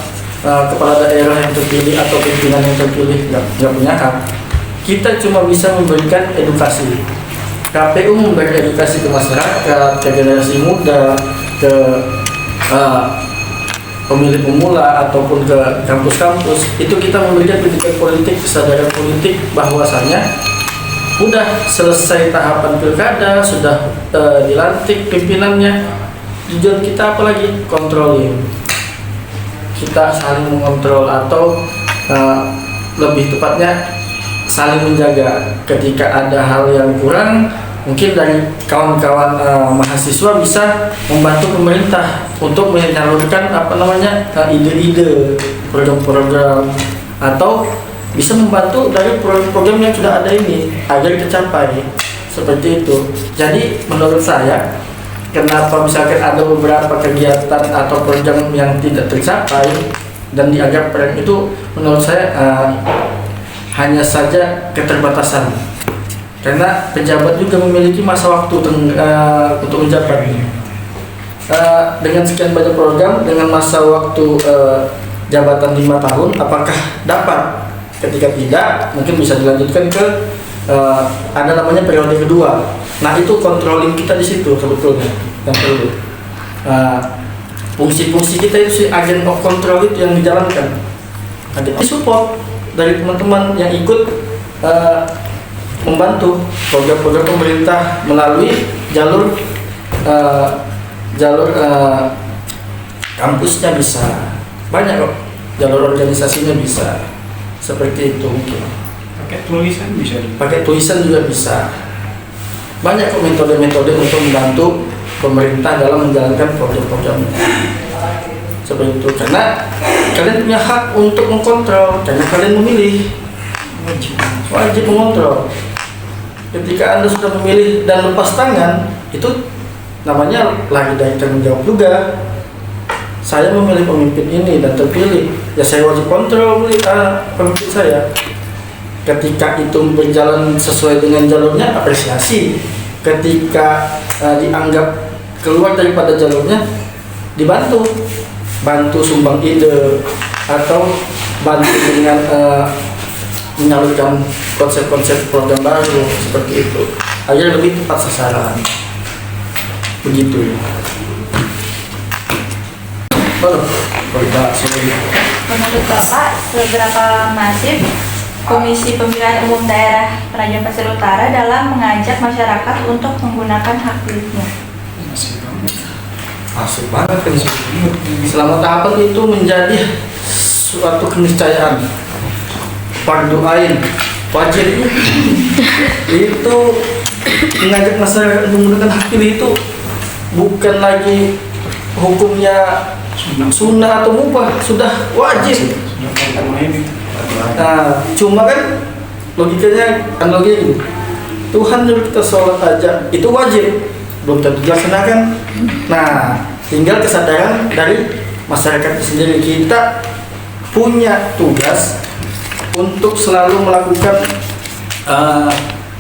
kepala daerah yang terpilih atau pimpinan yang terpilih, nggak punya hak. Kita cuma bisa memberikan edukasi. KPU memberikan edukasi ke masyarakat, ke generasi muda, ke pemilih pemula ataupun ke kampus-kampus. Itu kita memberikan pendidikan politik, kesadaran politik bahwasanya udah selesai tahapan pilkada, sudah dilantik pimpinannya. Tujuan kita apalagi? Controlling. Kita saling mengontrol atau lebih tepatnya saling menjaga. Ketika ada hal yang kurang, mungkin dari kawan-kawan mahasiswa bisa membantu pemerintah untuk menyalurkan ide-ide program-program, atau bisa membantu dari program-program yang sudah ada ini agar tercapai seperti itu. Jadi menurut saya, kenapa misalkan ada beberapa kegiatan atau program yang tidak tercapai dan dianggap keren, itu menurut saya hanya saja keterbatasan, karena pejabat juga memiliki masa waktu untuk menjabat. Dengan sekian banyak program dengan masa waktu jabatan 5 tahun, apakah dapat? Ketika tidak, mungkin bisa dilanjutkan ke ada namanya periode kedua. Nah, itu controlling kita di situ sebetulnya yang perlu. Fungsi-fungsi kita itu si agent of control itu yang dijalankan. Ada support dari teman-teman yang ikut membantu program-program pemerintah melalui jalur kampusnya bisa, banyak kok, jalur organisasinya bisa, seperti itu mungkin. Pakai tulisan bisa. Pakai tulisan juga bisa. Banyak kok metode-metode untuk membantu pemerintah dalam menjalankan program-programnya. Seperti itu, karena kalian punya hak untuk mengkontrol, karena kalian memilih, wajib mengontrol. Ketika Anda sudah memilih dan lepas tangan, itu namanya lagi dari tanggung jawab juga. Saya memilih pemimpin ini dan terpilih, ya saya wajib kontrol pemimpin saya. Ketika itu berjalan sesuai dengan jalurnya, apresiasi. Ketika dianggap keluar daripada jalurnya, dibantu, bantu sumbang ide atau bantu dengan menyalurkan konsep-konsep program baru seperti itu agar lebih tepat sasaran. Begitu. Menurut Bapak, seberapa masif Komisi Pemilihan Umum Daerah Raja Pasir Utara dalam mengajak masyarakat untuk menggunakan hak pilihnya? Masuk banget kan. Selama tahapan itu menjadi suatu keniscayaan, fardu ain, wajib. Itu mengajak masyarakat untuk menggunakan hak pilih itu bukan lagi hukumnya sunnah atau mubah, sudah wajib. Nah, cuma kan logikanya analogi gini, Tuhan nyuruh kita sholat aja itu wajib, belum tentu dilaksanakan. Nah, tinggal kesadaran dari masyarakat sendiri. Kita punya tugas untuk selalu melakukan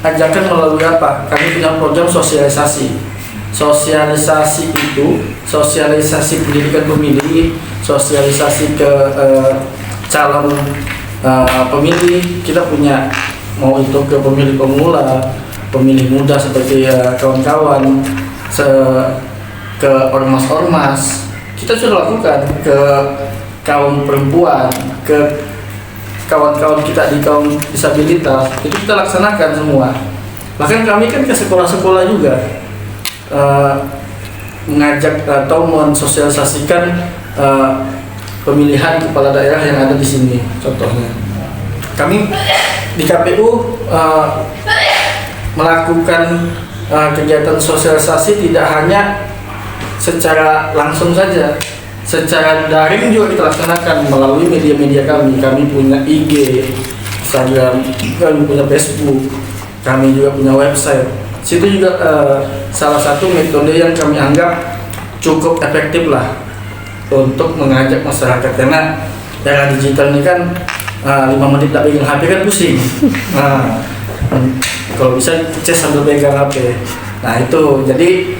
ajakan melalui apa? Kami punya program sosialisasi. Sosialisasi itu sosialisasi pendidikan pemilih, sosialisasi ke calon pemilih. Kita punya, mau itu ke pemilih pemula, pemilih muda seperti kawan-kawan, ke ormas-ormas. Kita sudah lakukan ke kaum perempuan, ke kawan-kawan kita di kaum disabilitas, itu kita laksanakan semua. Bahkan kami kan ke sekolah-sekolah juga mengajak atau mensosialisasikan pemilihan kepala daerah yang ada di sini. Contohnya, kami di KPU melakukan kegiatan sosialisasi tidak hanya secara langsung saja, secara daring juga kita laksanakan melalui media-media kami. Kami punya IG, Instagram, kami punya Facebook, kami juga punya website. Situ juga salah satu metode yang kami anggap cukup efektif lah untuk mengajak masyarakat, karena era digital ini kan 5 menit tak pegang HP kan pusing. Nah, kalau bisa cek sambil pegang HP. Nah itu, jadi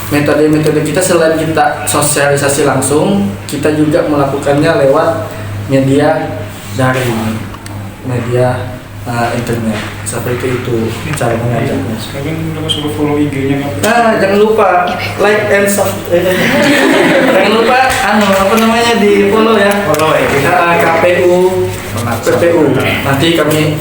metode-metode kita selain kita sosialisasi langsung, kita juga melakukannya lewat media daring, media internet, seperti itu cara mengajaknya. Sekarang udah suruh follow IG-nya nggak? Jangan lupa like and subscribe. Jangan lupa apa namanya di follow ya. Follow ya. KPU. Nanti kami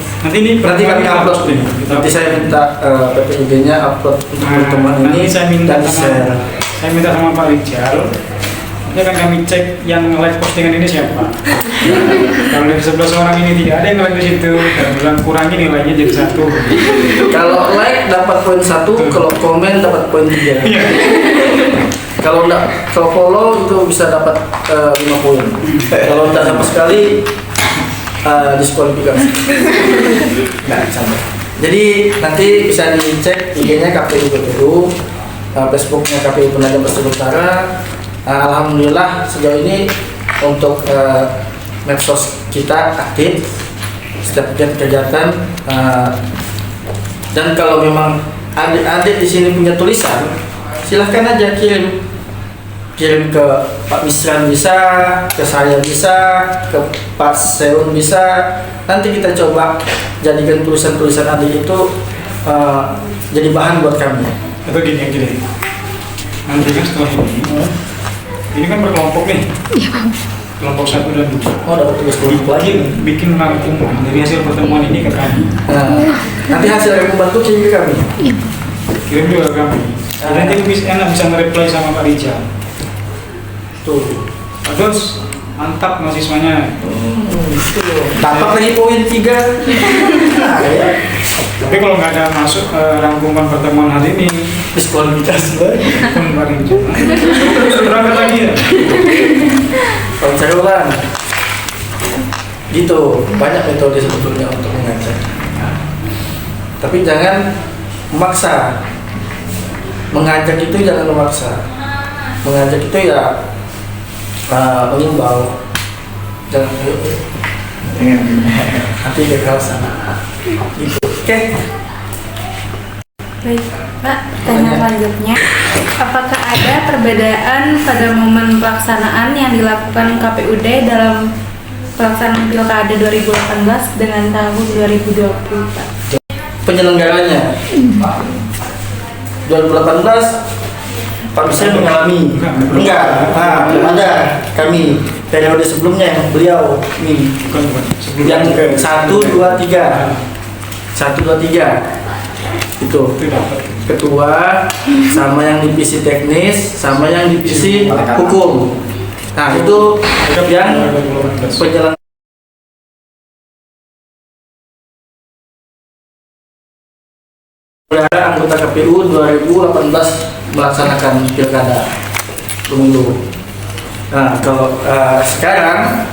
upload nih. Nanti saya minta PPUG-nya upload untuk teman-teman ini saya minta dan share. Saya minta sama Pak Rijal Ya kan kami cek yang like postingan ini siapa. Kalau dari 11 orang ini tidak ada yang like di situ, dan bilang kurangi nilainya jadi 1. Kalau like dapat poin 1, kalau komen dapat poin 3. Kalau follow itu bisa dapat 5 poin. Kalau tidak sama sekali diskualifikasi. Nggak sampai. Jadi nanti bisa dicek IG-nya KPU BPU, Facebooknya KPU Penajam Pasir Utara. Alhamdulillah sejauh ini untuk medsos kita aktif setiap kegiatan, dan kalau memang adik-adik di sini punya tulisan, silahkan aja kirim ke Pak Misran bisa, ke saya bisa, ke Pak Seun bisa. Nanti kita coba jadikan tulisan-tulisan adik itu jadi bahan buat kami. Atau gini. Nanti kan setelah ini kan berkelompok nih. Iya, Bang. Kelompok 1 dan 2. Oh, dapat tugas kelompok lagi. Bikin rangkuman dari hasil pertemuan ini ke kami. Nanti hasil rangkuman itu kirim ke kami. Iya. Kirim juga ke kami. Nanti enak bisa nge-reply sama Pak Rijal. Tuh. Bagus, mantap mahasiswanya. Dapat lagi poin 3. Nah, ya. Tapi kalau nggak ada masuk rangkuman pertemuan hari ini, Diskualifikasi lagi. pun Pak Rijal. Berangkat lagi ya. Kalau saya ulang. Gitu, banyak metode sebetulnya untuk mengajak. Tapi jangan memaksa. Mengajak itu jangan memaksa. Mengajak itu ya mengimbau. Jangan nanti kekerasan. Gitu. Oke. Baik, Pak. Pertanyaan selanjutnya, apakah ada perbedaan pada momen pelaksanaan yang dilakukan KPUD dalam pelaksanaan Pilkada 2018 dengan tahun 2020, Pak? Penyelenggaranya 2018 Pak Bisa mengalami enggak, belum ada kami periode sebelumnya yang beliau ini yang 1, 2, 3 itu ketua sama yang divisi teknis sama yang divisi hukum. Nah itu yang penyelenggara anggota KPU 2018 melaksanakan pilkada pemilu. Nah kalau sekarang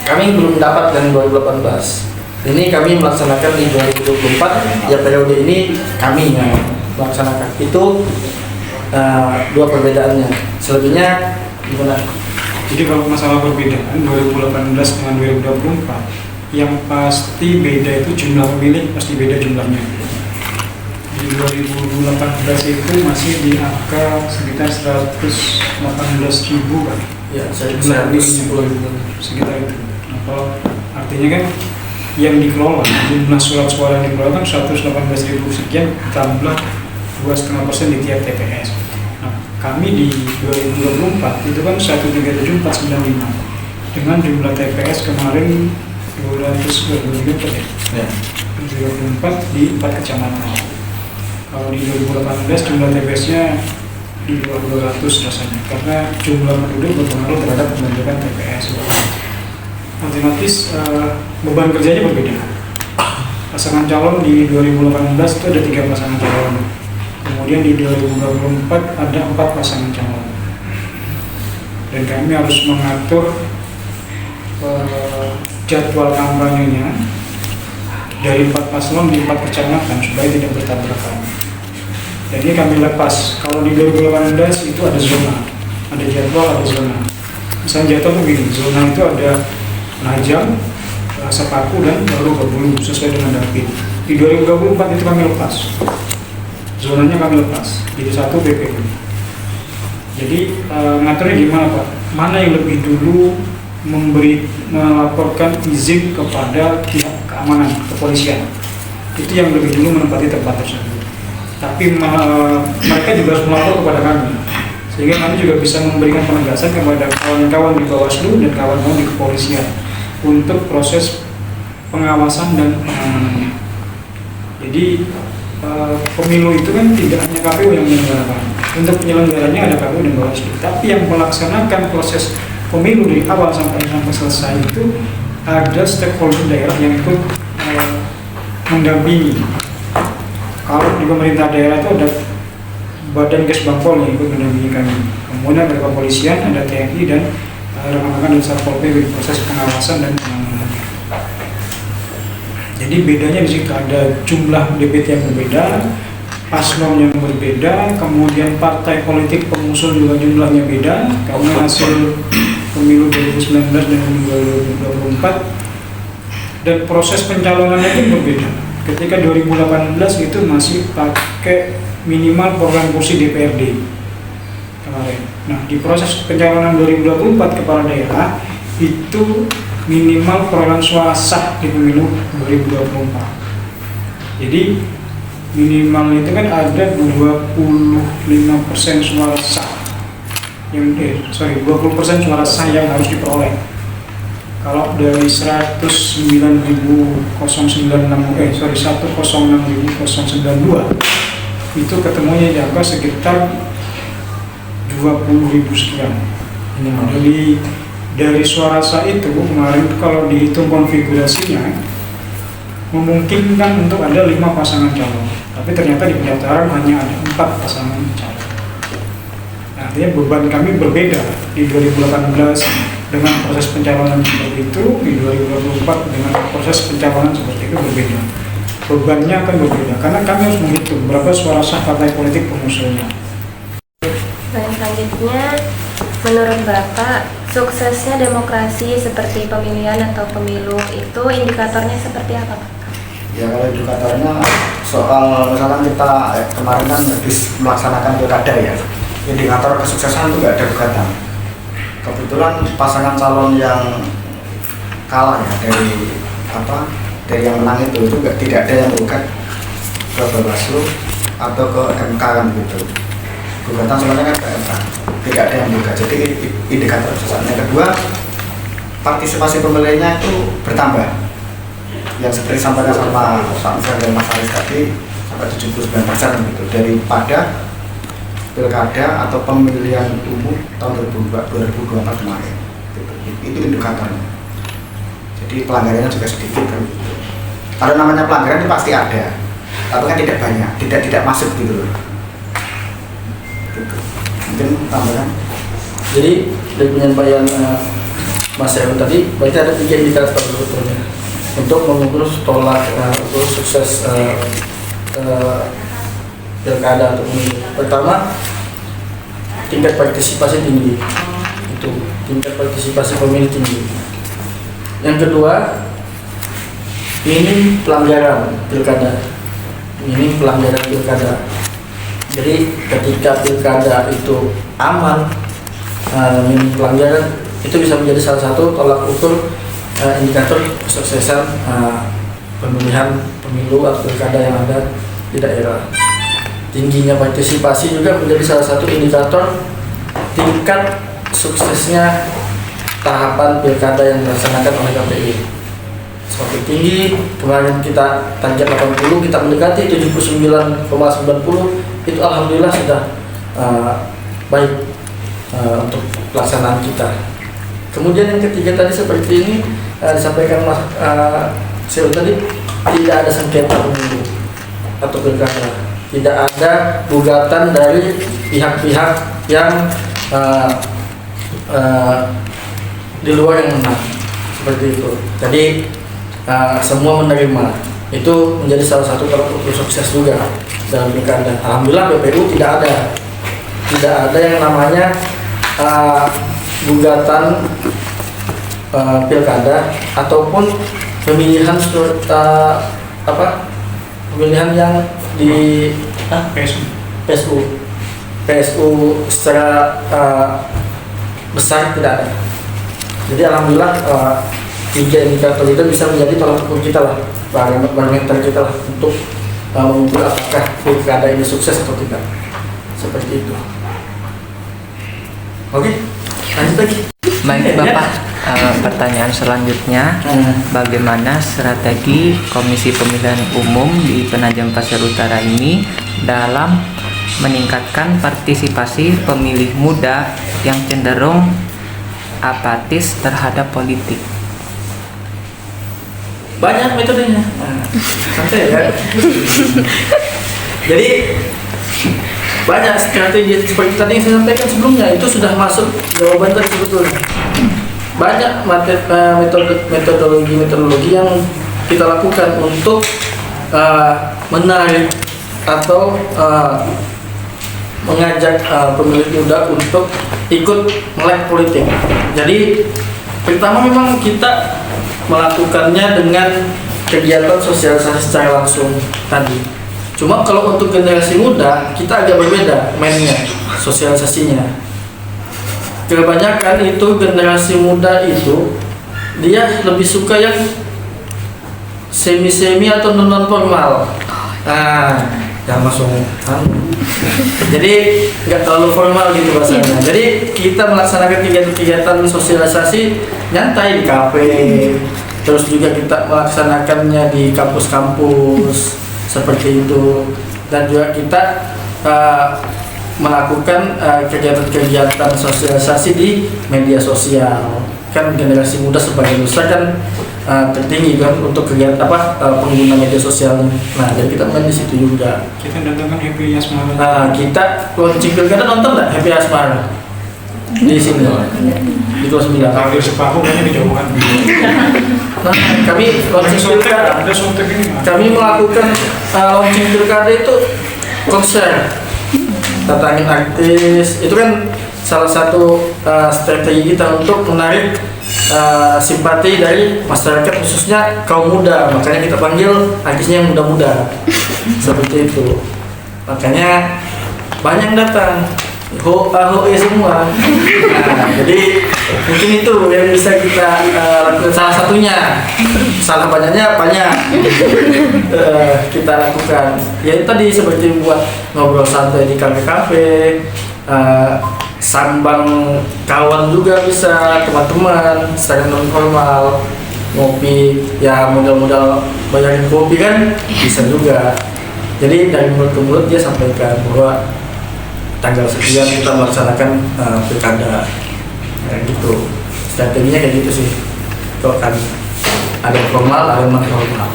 kami belum dapat dan 2018. Ini kami melaksanakan di 2024. Ya periode ini kami yang melaksanakan. Itu dua perbedaannya. Selebihnya gimana? Jadi kalau masalah perbedaan 2018 dengan 2024, yang pasti beda itu jumlah pemilih, pasti beda jumlahnya. Di 2018 itu masih di angka sekitar 118.000 kan? Ya, saya sekitar itu. Nah, kalau artinya kan yang dikelola, jumlah surat suara yang dikelola kan 118.000 sekian tambah 2,5% di tiap TPS. Nah, kami di 2024 itu kan 137.495 dengan jumlah TPS kemarin 224 ya. 2024 di 4 kecamatan. Kalau di 2018 jumlah TPS-nya di bawah 200 rasanya, karena jumlah penduduk berpengaruh terhadap pembentukan TPS. Otomatis beban kerjanya berbeda. Pasangan calon di 2018 itu ada 3 pasangan calon. Kemudian di 2024 ada 4 pasangan calon. Dan kami harus mengatur jadwal kampanyenya dari 4 paslon di 4 kecamatan supaya tidak bertabrakan. Jadi kami lepas. Kalau di 2018 itu ada zona, ada jadwal, ada zona. Misalnya jadwal begini, zona itu ada Penajam, Sepaku, dan baru Bengkulu sesuai dengan Dapil. Di 2024 itu kami lepas. Zonanya kami lepas. Jadi 1 BPU. Jadi ngaturnya gimana Pak? Mana yang lebih dulu melaporkan izin kepada pihak keamanan, kepolisian. Itu yang lebih dulu menempati tempat tersebut. Tapi mereka juga harus melapor kepada kami. Sehingga kami juga bisa memberikan penegasan kepada kawan-kawan di Bawaslu dan kawan-kawan di kepolisian untuk proses pengawasan dan penanganannya. Jadi pemilu itu kan tidak hanya KPU yang menyelenggarakan, Untuk penyelenggaranya ada KPU dan Bawaslu. Tapi yang melaksanakan proses pemilu dari awal sampai selesai itu ada stakeholder daerah yang ikut mendampingi. Kalau di pemerintah daerah itu ada Badan Kesbangpol yang ikut mendampingi kami. Kemudian ada kepolisian, ada TNI dan rekan-rekan dari Satpol PP di proses pengawasan dan penanganan. Jadi bedanya di situ ada jumlah DPT yang berbeda, paslon yang berbeda, kemudian partai politik pengusung juga jumlahnya beda karena hasil pemilu 2019 dan pemilu 2024, dan proses pencalonannya pun berbeda. Ketika 2018 itu masih pakai minimal program kursi DPRD kemarin. Nah, di proses pencalonan 2024 kepala daerah itu minimal perolehan suara sah di pemilu 2024. Jadi minimal itu kan ada 25% suara sah yang 20% suara sah yang harus diperoleh. Kalau dari 106.092 itu ketemunya di angka sekitar 20.000 sekian. Jadi dari suara sah itu kemarin kalau dihitung konfigurasinya memungkinkan untuk ada 5 pasangan calon, tapi ternyata di pendaftaran hanya ada 4 pasangan calon. Artinya beban kami berbeda di 2018 dengan proses pencalonan seperti itu, di 2024 dengan proses pencalonan seperti itu berbeda. Bebannya akan berbeda karena kami harus menghitung berapa suara sah partai politik pengusungnya. Baik, selanjutnya menurut Bapak, suksesnya demokrasi seperti pemilihan atau pemilu itu indikatornya seperti apa, Pak? Ya, kalau indikatornya soal misalkan kita kemarin kan habis melaksanakan pilkada ya, indikator kesuksesan itu nggak ada gugatan. Kebetulan pasangan calon yang kalah ya dari yang menang itu tidak ada yang gugat ke Bawaslu atau ke MK kan gitu. Gugatan sebenarnya kan ke MK, tidak ada yang gugat. Jadi indikator kesuksesan. Yang kedua, partisipasi pemilihnya itu bertambah. Yang seperti sampaikan sama Mas Aris tadi sampai 79% gitu daripada pilkada atau pemilihan umum tahun 2024 kemarin. Itu indikatornya. Jadi pelanggarannya juga sedikit kan. Kalau namanya pelanggaran itu pasti ada, tapi kan tidak banyak, tidak masuk gitu loh. Gitu. Mungkin tambahan. Jadi dari penyampaian Mas Heru tadi, berarti ada 3 indikator sebetulnya untuk mengukur tolak untuk sukses pilkada atau pemilu. Pertama, tingkat partisipasi tinggi, itu tingkat partisipasi pemilih tinggi. Yang kedua, ini pelanggaran pilkada, Jadi ketika pilkada itu aman, ini pelanggaran itu bisa menjadi salah satu tolak ukur indikator kesuksesan pemilihan pemilu atau pilkada yang ada di daerah. Tingginya partisipasi juga menjadi salah satu indikator tingkat suksesnya tahapan pilkada yang dilaksanakan oleh KPU. Semakin tinggi, kemarin kita target 80, kita mendekati 79,90, itu alhamdulillah sudah baik untuk pelaksanaan kita. Kemudian yang ketiga tadi seperti ini disampaikan Mas Sel tadi, tidak ada sengketa pemilu atau pilkada. Tidak ada gugatan dari pihak-pihak yang di luar yang menang, seperti itu. Jadi semua menerima. Itu menjadi salah satu tolak ukur sukses juga dalam pilkada. Alhamdulillah PPU tidak ada yang namanya gugatan pilkada ataupun pemilihan pemilihan yang di PSU secara besar tidak ada. Jadi alhamdulillah 3 indikator itu bisa menjadi tolak ukur kita lah, barometer kita lah untuk mengukur apakah pilkada ini sukses atau tidak. Seperti itu. Oke, lanjut lagi. Baik Bapak, pertanyaan selanjutnya, bagaimana strategi Komisi Pemilihan Umum di Penajam Pasir Utara ini dalam meningkatkan partisipasi pemilih muda yang cenderung apatis terhadap politik? Banyak metodenya. Santai ya. Jadi banyak strategi seperti tadi yang saya sampaikan sebelumnya, itu sudah masuk jawaban tadi sebetulnya. Banyak metodologi yang kita lakukan untuk menarik atau mengajak pemilih muda untuk ikut melek politik. Jadi pertama memang kita melakukannya dengan kegiatan sosialisasi secara langsung tadi. Cuma kalau untuk generasi muda kita agak berbeda mainnya, sosialisasinya. Kebanyakan itu generasi muda itu dia lebih suka yang semi atau non formal. Jangan langsung jadi nggak terlalu formal gitu bahasanya. Jadi kita melaksanakan kegiatan sosialisasi nyantai di kafe, terus juga kita melaksanakannya di kampus-kampus seperti itu, dan juga kita melakukan kegiatan-kegiatan sosialisasi di media sosial. Kan generasi muda sebagian besar kan tertinggi kan untuk kegiatan pengguna media sosial. Nah, jadi kita main di situ juga. Kita datangkan Happy Asmara. Kita launching pilkada, nonton nggak Happy Asmara di sini di 29. Kalau sepaku kayaknya dijauhkan. Nah, kami launching pilkada. Kami melakukan launching pilkada itu konser, datangin artis. Itu kan salah satu strategi kita untuk menarik simpati dari masyarakat, khususnya kaum muda. Makanya kita panggil artisnya yang muda-muda seperti itu. Makanya banyak datang ho semua. Nah, jadi mungkin itu yang bisa kita lakukan, salah satunya. Salah banyaknya banyak kita lakukan. Ya itu tadi seperti buat ngobrol santai di kafe-kafe, sambang kawan juga bisa, teman-teman secara non formal, ngopi ya, modal bayarin kopi kan bisa juga. Jadi dari mulut ke mulut dia sampaikan bahwa tanggal sekian kita melaksanakan pilkada, kayak gitu. Strateginya kayak gitu sih. Kalau kan ada yang formal, ada yang non formal.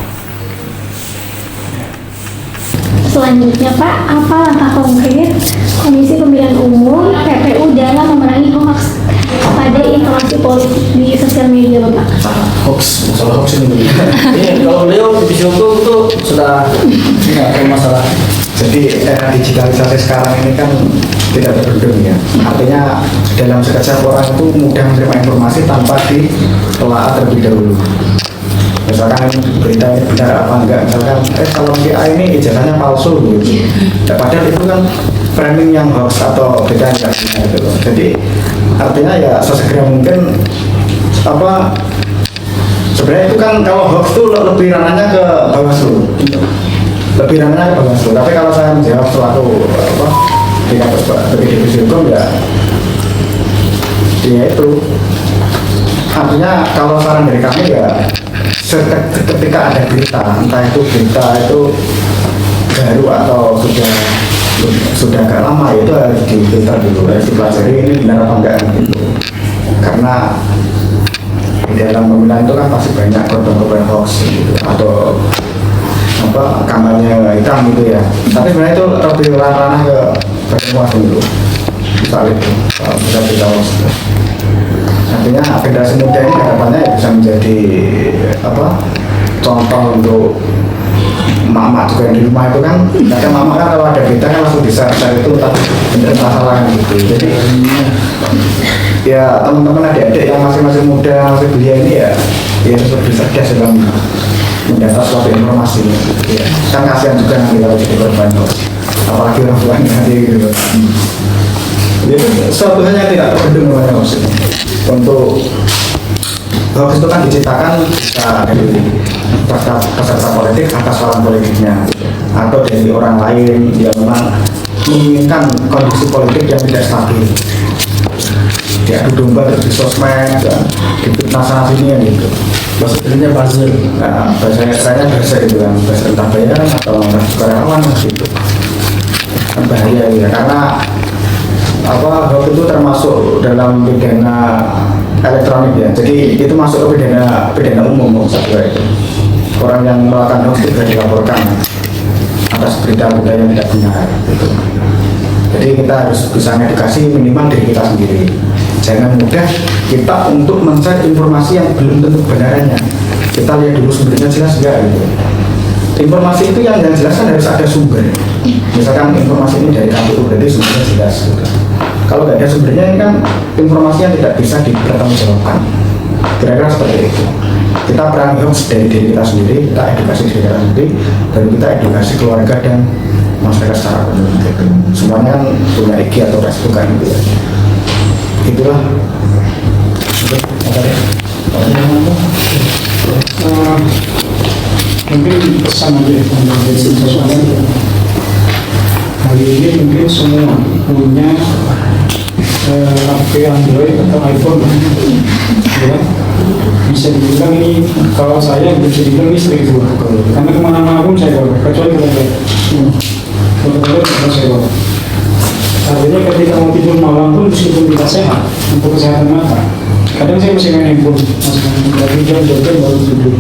Selanjutnya Pak, apa langkah konkret Komisi Pemilihan Umum PPU dalam memerangi hoax pada informasi politik di sosial media Bapak? Masalah hoax ini. Kalau beliau di hukum itu sudah nggak ada masalah. Jadi era digitalisasi sekarang ini kan tidak terbendung ya. Artinya dalam sekejap orang itu mudah menerima informasi tanpa ditelaah terlebih dahulu. Misalkan berita ini benar apa enggak, misalkan kalau VA ini ijazahnya palsu gitu. Padahal itu kan framing yang hoax atau beda enggak gitu. Jadi artinya ya sesegera mungkin sebenarnya itu kan kalau hoax itu lebih ranahnya ke Bawaslu. Tapi kalau saya menjawab suatu di kampus divisi hukum ya itu artinya kalau saran dari kami ya ketika ada berita, entah itu berita itu baru atau sudah agak lama, itu harus difilter dulu, harus dipelajari ini benar apa enggak gitu. Karena di dalam pemilihan itu kan pasti banyak korban-korban hoax gitu, atau kampanye hitam gitu ya. Tapi sebenarnya itu lebih ranah ke bagian muasal dulu. Misalnya itu bisa kita hoax. Artinya generasi muda ini harapannya bisa menjadi contoh untuk mama juga yang di rumah itu kan. Kadang mama kan kalau ada berita kan langsung di-share itu bener masalah gitu. Jadi ya teman-teman adik-adik yang masih muda, masih belia ini ya lebih cerdas dalam mendata suatu informasi ya. Kan kasihan juga nanti kalau jadi korban, apalagi orang tuanya nanti gitu. Jadi suatu hal yang tidak terbendung namanya hoax. Untuk hoax itu kan diciptakan dari peserta politik atas lawan politiknya, atau dari orang lain yang memang menginginkan kondisi politik yang tidak stabil. Diadu domba di sosmed, difitnah sana sini ya gitu. Maksudnya buzzer. Nah, bahasa itu kan, bahasa entah bayaran atau karyawan gitu. bahaya ya, karena hoax itu termasuk dalam pidana elektronik ya, jadi itu masuk ke pidana umum saya itu. Orang yang melakukan hoax itu sudah dilaporkan atas berita-berita yang tidak benar gitu. Jadi kita harus bisa edukasi minimal diri kita sendiri. Jangan mudah kita untuk men-share informasi yang belum tentu kebenarannya. Kita lihat dulu sumbernya jelas enggak gitu. Informasi itu yang jelas kan harus ada sumber. Misalkan informasi ini dari KPU, berarti sumbernya jelas gitu. Kalau nggak ada sumbernya, ini kan informasi yang tidak bisa dipertanggungjawabkan. Kira-kira seperti itu. Kita perangi hoax dari diri kita sendiri, kita edukasi diri kita sendiri, dan kita edukasi keluarga dan masyarakat secara umum gitu. Semuanya kan punya IG atau Facebook kan gitu ya. Itulah. Mungkin pesan aja dari soalnya hari ini mungkin semua punya HP Android atau iPhone ya. Bisa dibilang ini, kalau saya bisa dibilang ini sering buat karena kemana-mana pun saya bawa, kecuali kalau saya bawa. Artinya ketika mau tidur malam pun meskipun tidak sehat untuk kesehatan mata, kadang saya masih main handphone, masih berarti jam baru tidur.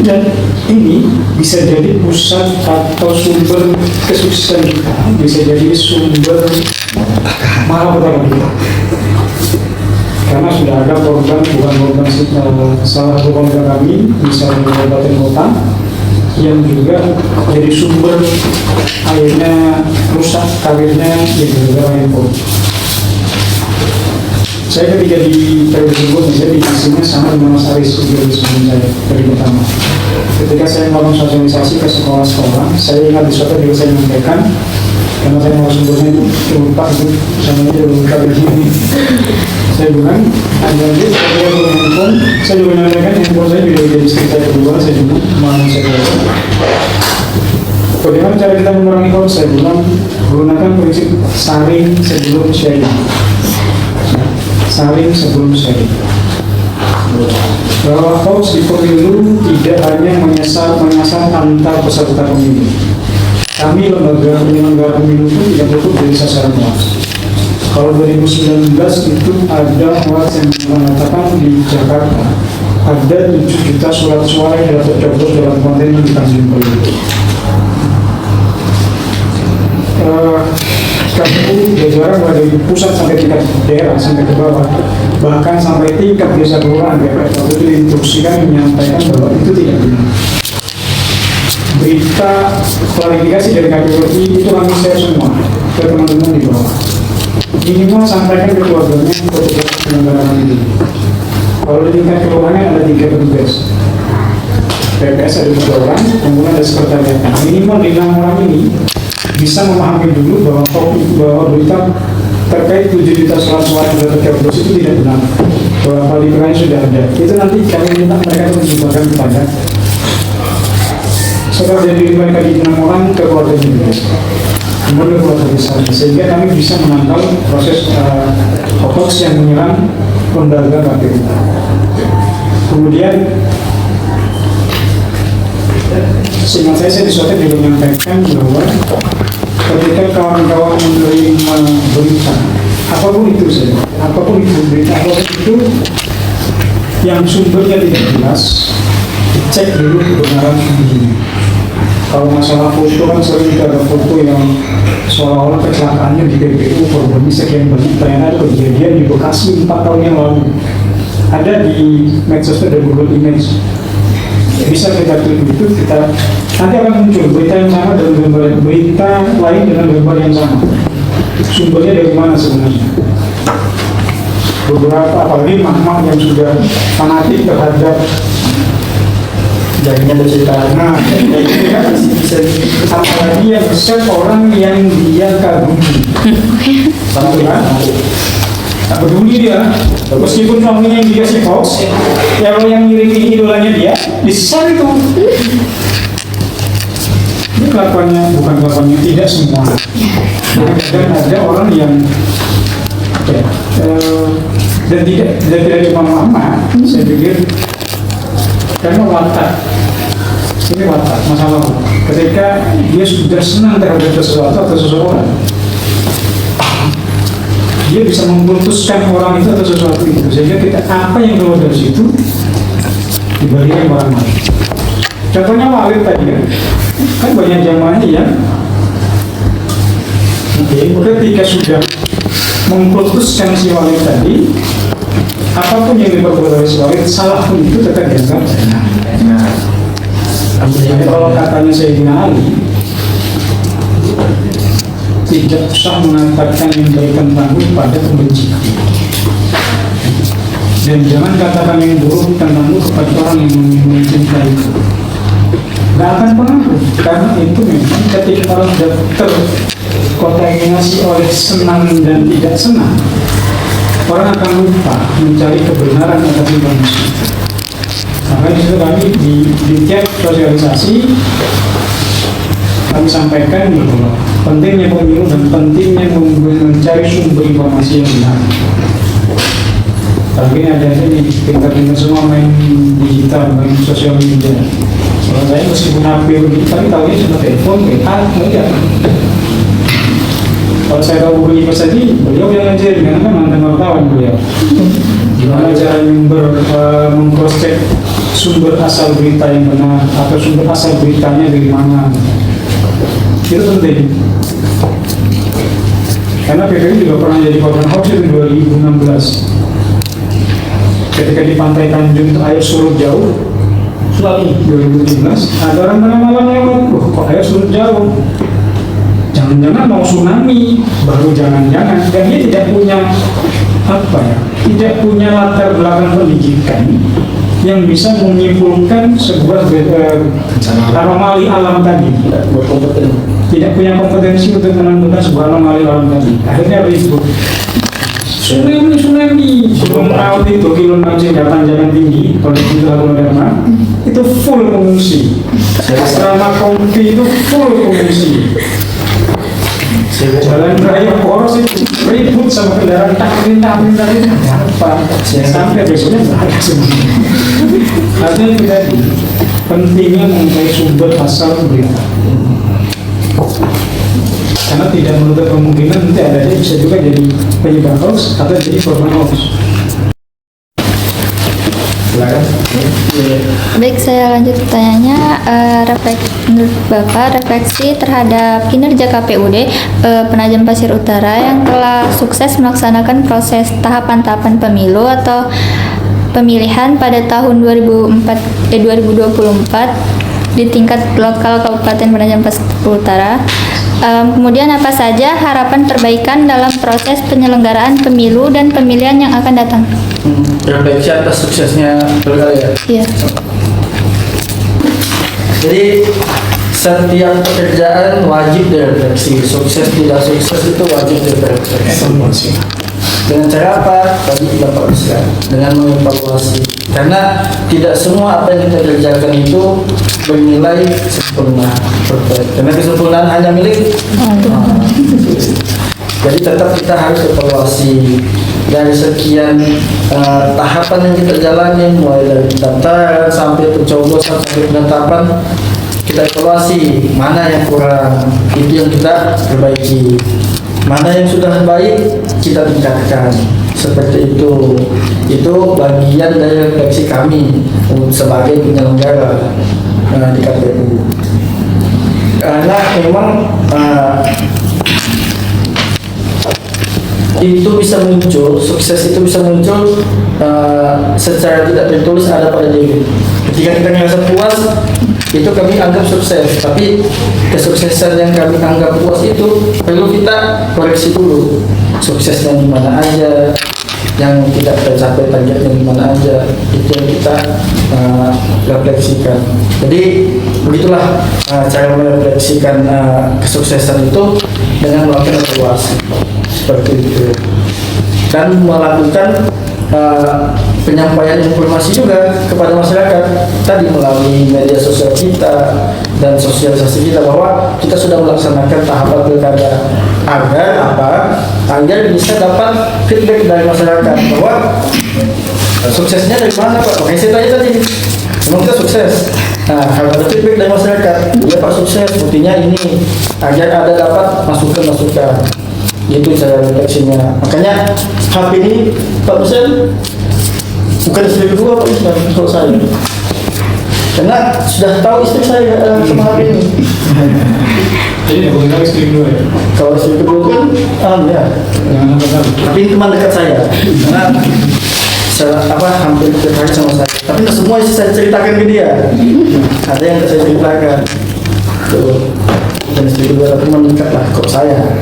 Dan ini bisa jadi pusat atau sumber kesuksesan kita, bisa jadi sumber malapetaka kita. Karena sudah ada korban, bukan korban salah satu korban kami, misalnya di Kabupaten Kota, yang juga jadi sumber akhirnya rusak karirnya di negara handphone. Saya ketika di periode sebelumnya, saya dikasihnya sama dengan Mas Aris sebelum saya dari pertama. Ketika saya melakukan sosialisasi ke sekolah-sekolah, saya ingat di suatu juga saya menyampaikan, karena saya mau sumbernya itu lupa itu, sama aja lupa begini. Saya bilang, ada handphone, saya juga menyampaikan handphone saya juga jadi cerita kedua, saya juga mau saya bilang. Bagaimana cara kita mengurangi hoax? Saya bilang, gunakan prinsip saring sebelum sharing. Saling sebelum sharing. Bahwa hoax di pemilu tidak hanya menyasar antar peserta pemilu. Kami lembaga penyelenggara pemilu pun tidak luput dari sasaran hoax. Kalau 2019 itu ada hoax yang mengatakan di Jakarta ada 7 juta surat suara yang dapat tercoblos dalam konten yang Tanjung Priok. KPU jajaran mulai dari pusat sampai tingkat daerah sampai ke bawah, bahkan sampai tingkat desa kelurahan BPS waktu itu diinstruksikan menyampaikan bahwa itu tidak benar. Berita klarifikasi dari KPU itu kami share semua ke teman-teman di bawah. Minimal sampaikan ke keluarganya petugas penyelenggaraan itu. Kalau di tingkat kelurahan ada 3 petugas. BPS ada 2 orang, kemudian ada sekretariat. Minimal 5 orang ini bisa memahami dulu bahwa berita terkait 7 juta surat yang tercoblos itu tidak benar, bahwa klarifikasi sudah ada. Itu nanti kami minta mereka untuk menyebarkan kepada setelah jadi mereka di 6 orang ke keluarga juga, kemudian keluarga besar, sehingga kami bisa menangkal proses hoax yang menyerang lembaga KPU. Kemudian seingat saya disuatu juga menyampaikan bahwa ketika kawan-kawan menerima berita apapun itu saja, apapun itu berita apapun itu yang sumbernya tidak jelas, cek dulu kebenaran sumbernya. Kalau masalah foto kan sering ada foto yang seolah-olah kecelakaannya di PPU korbannya sekian banyak, ternyata itu kejadian di Bekasi 4 tahun yang lalu. Ada di medsos ada Google Image, bisa kita klik itu, kita nanti akan muncul berita yang sama dan gambar berita lain dengan gambar yang sama. Sumbernya dari mana sebenarnya? Beberapa apalagi mak-mak yang sudah fanatik terhadap jadinya bercerita. Nah, itu kan bisa apalagi yang besar orang yang dia kagumi. Sama kan? Tak peduli dia, meskipun suaminya yang dikasih hoax, ya kalau yang ngirimin idolanya dia, bisa itu. Ini kelakuannya, bukan kelakuannya, tidak semua. Dan ada orang yang dan tidak cuma mama, saya pikir karena watak, ini watak masalah. ketika dia sudah senang terhadap sesuatu atau seseorang, dia bisa memutuskan orang itu atau sesuatu itu, sehingga kita apa yang keluar dari situ diberikan orang lain. Contohnya Walid tadi kan banyak jamaahnya ya, ketika sudah memutuskan si Walid tadi, apapun yang diperbuat oleh si Walid, salah pun itu tetap dianggap benar. Kalau katanya Sayyidina Ali, tidak usah mengatakan yang baik tentangmu pada pembenci, dan jangan katakan yang buruk tentangmu kepada orang yang mencintai. Gak akan pernah, karena itu memang ketika orang sudah terkontaminasi oleh senang dan tidak senang, orang akan lupa mencari kebenaran atas manusia. Maka disitu kami di tiap sosialisasi kami sampaikan bahwa pentingnya pemilu dan pentingnya mencari sumber informasi yang benar. Tapi ini ada ini pintar-pintar semua main digital, main sosial media. Kalau saya meskipun HP begitu, tapi tahunya cuma telepon, WA, enggak. Kalau saya tahu begini pas tadi, beliau yang ngajarin, karena kan mantan wartawan beliau. Gimana cara meng-cross-check sumber asal berita yang benar atau sumber asal beritanya dari mana. Itu penting. Karena PPU juga pernah jadi korban hoax itu 2016. Ketika di Pantai Tanjung itu air surut jauh, selalu 2017 ada orang malam-malam lewat, kok air surut jauh? Jangan-jangan mau tsunami, baru jangan-jangan. Dan dia tidak punya tidak punya latar belakang pendidikan yang bisa menyimpulkan sebuah anomali alam tadi. Tidak punya kompetensi untuk menentukan sebuah anomali alam tadi. Akhirnya ribut. Tsunami sebelum laut itu kilo 6 tanjakan tinggi, kalau itu lalu Dharma itu full pengungsi. Asrama Kompi itu full pengungsi. Jalan raya poros itu ribut sama kendaraan takmin dari apa? Sampai besoknya nggak ada semua. Artinya itu tadi pentingnya mengetahui sumber asal berita. Karena tidak menutup kemungkinan nanti ada aja bisa juga jadi penyebar hoax atau jadi korban hoax. Silakan. Baik, saya lanjut pertanyaannya. Menurut Bapak, refleksi terhadap kinerja KPUD Penajam Pasir Utara yang telah sukses melaksanakan proses tahapan-tahapan pemilu atau pemilihan pada tahun 2024 di tingkat lokal Kabupaten Penajam Pasir Utara. Kemudian apa saja harapan perbaikan dalam proses penyelenggaraan pemilu dan pemilihan yang akan datang? Refleksi atas suksesnya pilkada ya? Iya. Jadi setiap pekerjaan wajib direfleksi, sukses tidak sukses itu wajib direfleksi. Dengan cara apa? Tadi Bapak bisa dengan mengevaluasi. Karena tidak semua apa yang kita kerjakan itu bernilai sempurna, perfect. Karena kesempurnaan hanya milik Allah. Jadi tetap kita harus evaluasi dari sekian tahapan yang kita jalani, mulai dari pendaftaran sampai pencoblosan sampai penetapan, kita evaluasi mana yang kurang, itu yang kita perbaiki. Mana yang sudah baik kita tingkatkan, seperti itu. Itu bagian dari refleksi kami sebagai penyelenggara di KPU. Karena memang itu bisa muncul, sukses itu bisa muncul secara tidak tertulis ada pada diri. Ketika kita merasa puas, itu kami anggap sukses. Tapi kesuksesan yang kami anggap puas itu perlu kita koreksi dulu. Suksesnya di mana aja, yang tidak tercapai targetnya di mana aja, itu yang kita refleksikan. Jadi begitulah cara merefleksikan kesuksesan itu dengan melakukan evaluasi seperti itu, dan melakukan penyampaian informasi juga kepada masyarakat tadi melalui media sosial kita dan sosialisasi kita bahwa kita sudah melaksanakan tahapan pilkada agar apa? Agar bisa dapat feedback dari masyarakat bahwa suksesnya dari mana Pak? Oke, saya tanya tadi memang kita sukses. Nah, kalau ada feedback dari masyarakat, ya Pak sukses, buktinya ini, agar ada dapat masukan-masukan. Gitu cara refleksinya. Makanya HP ini Pak Dosen bukan istri kedua Pak Dosen kalau saya. Karena sudah tahu istri saya sama HP ini. Jadi bukan kali istri kedua ya? Kalau istri kedua kan, ya. Tapi ini teman dekat saya. Karena hampir terkait sama saya. Tapi nggak semua saya ceritakan ke dia. Ada yang saya ceritakan. Tuh, bukan istri kedua tapi teman dekat lah kok saya.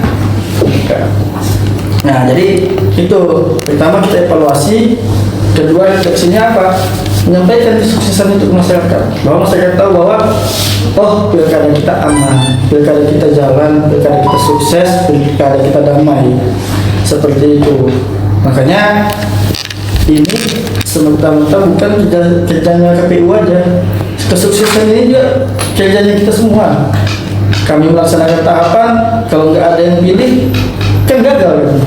Nah, jadi itu pertama kita evaluasi, kedua refleksinya apa? Menyampaikan kesuksesan itu ke masyarakat, bahwa masyarakat tahu bahwa pilkada kita aman, pilkada kita jalan, pilkada kita sukses, pilkada kita damai, seperti itu. Makanya ini semerta-merta bukan kerjanya KPU aja, kesuksesan ini juga kerjanya kita semua. Kami melaksanakan tahapan, kalau nggak ada yang pilih, kan gagal.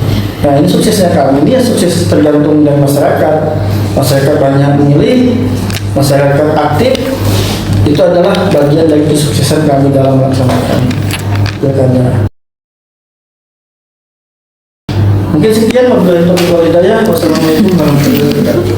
Nah, ini suksesnya kami, ini sukses tergantung dari masyarakat. Masyarakat banyak memilih, masyarakat aktif, itu adalah bagian dari kesuksesan kami dalam melaksanakan pilkada. Mungkin sekian, wabillahi taufiq wal hidayah. Wassalamualaikum warahmatullahi wabarakatuh.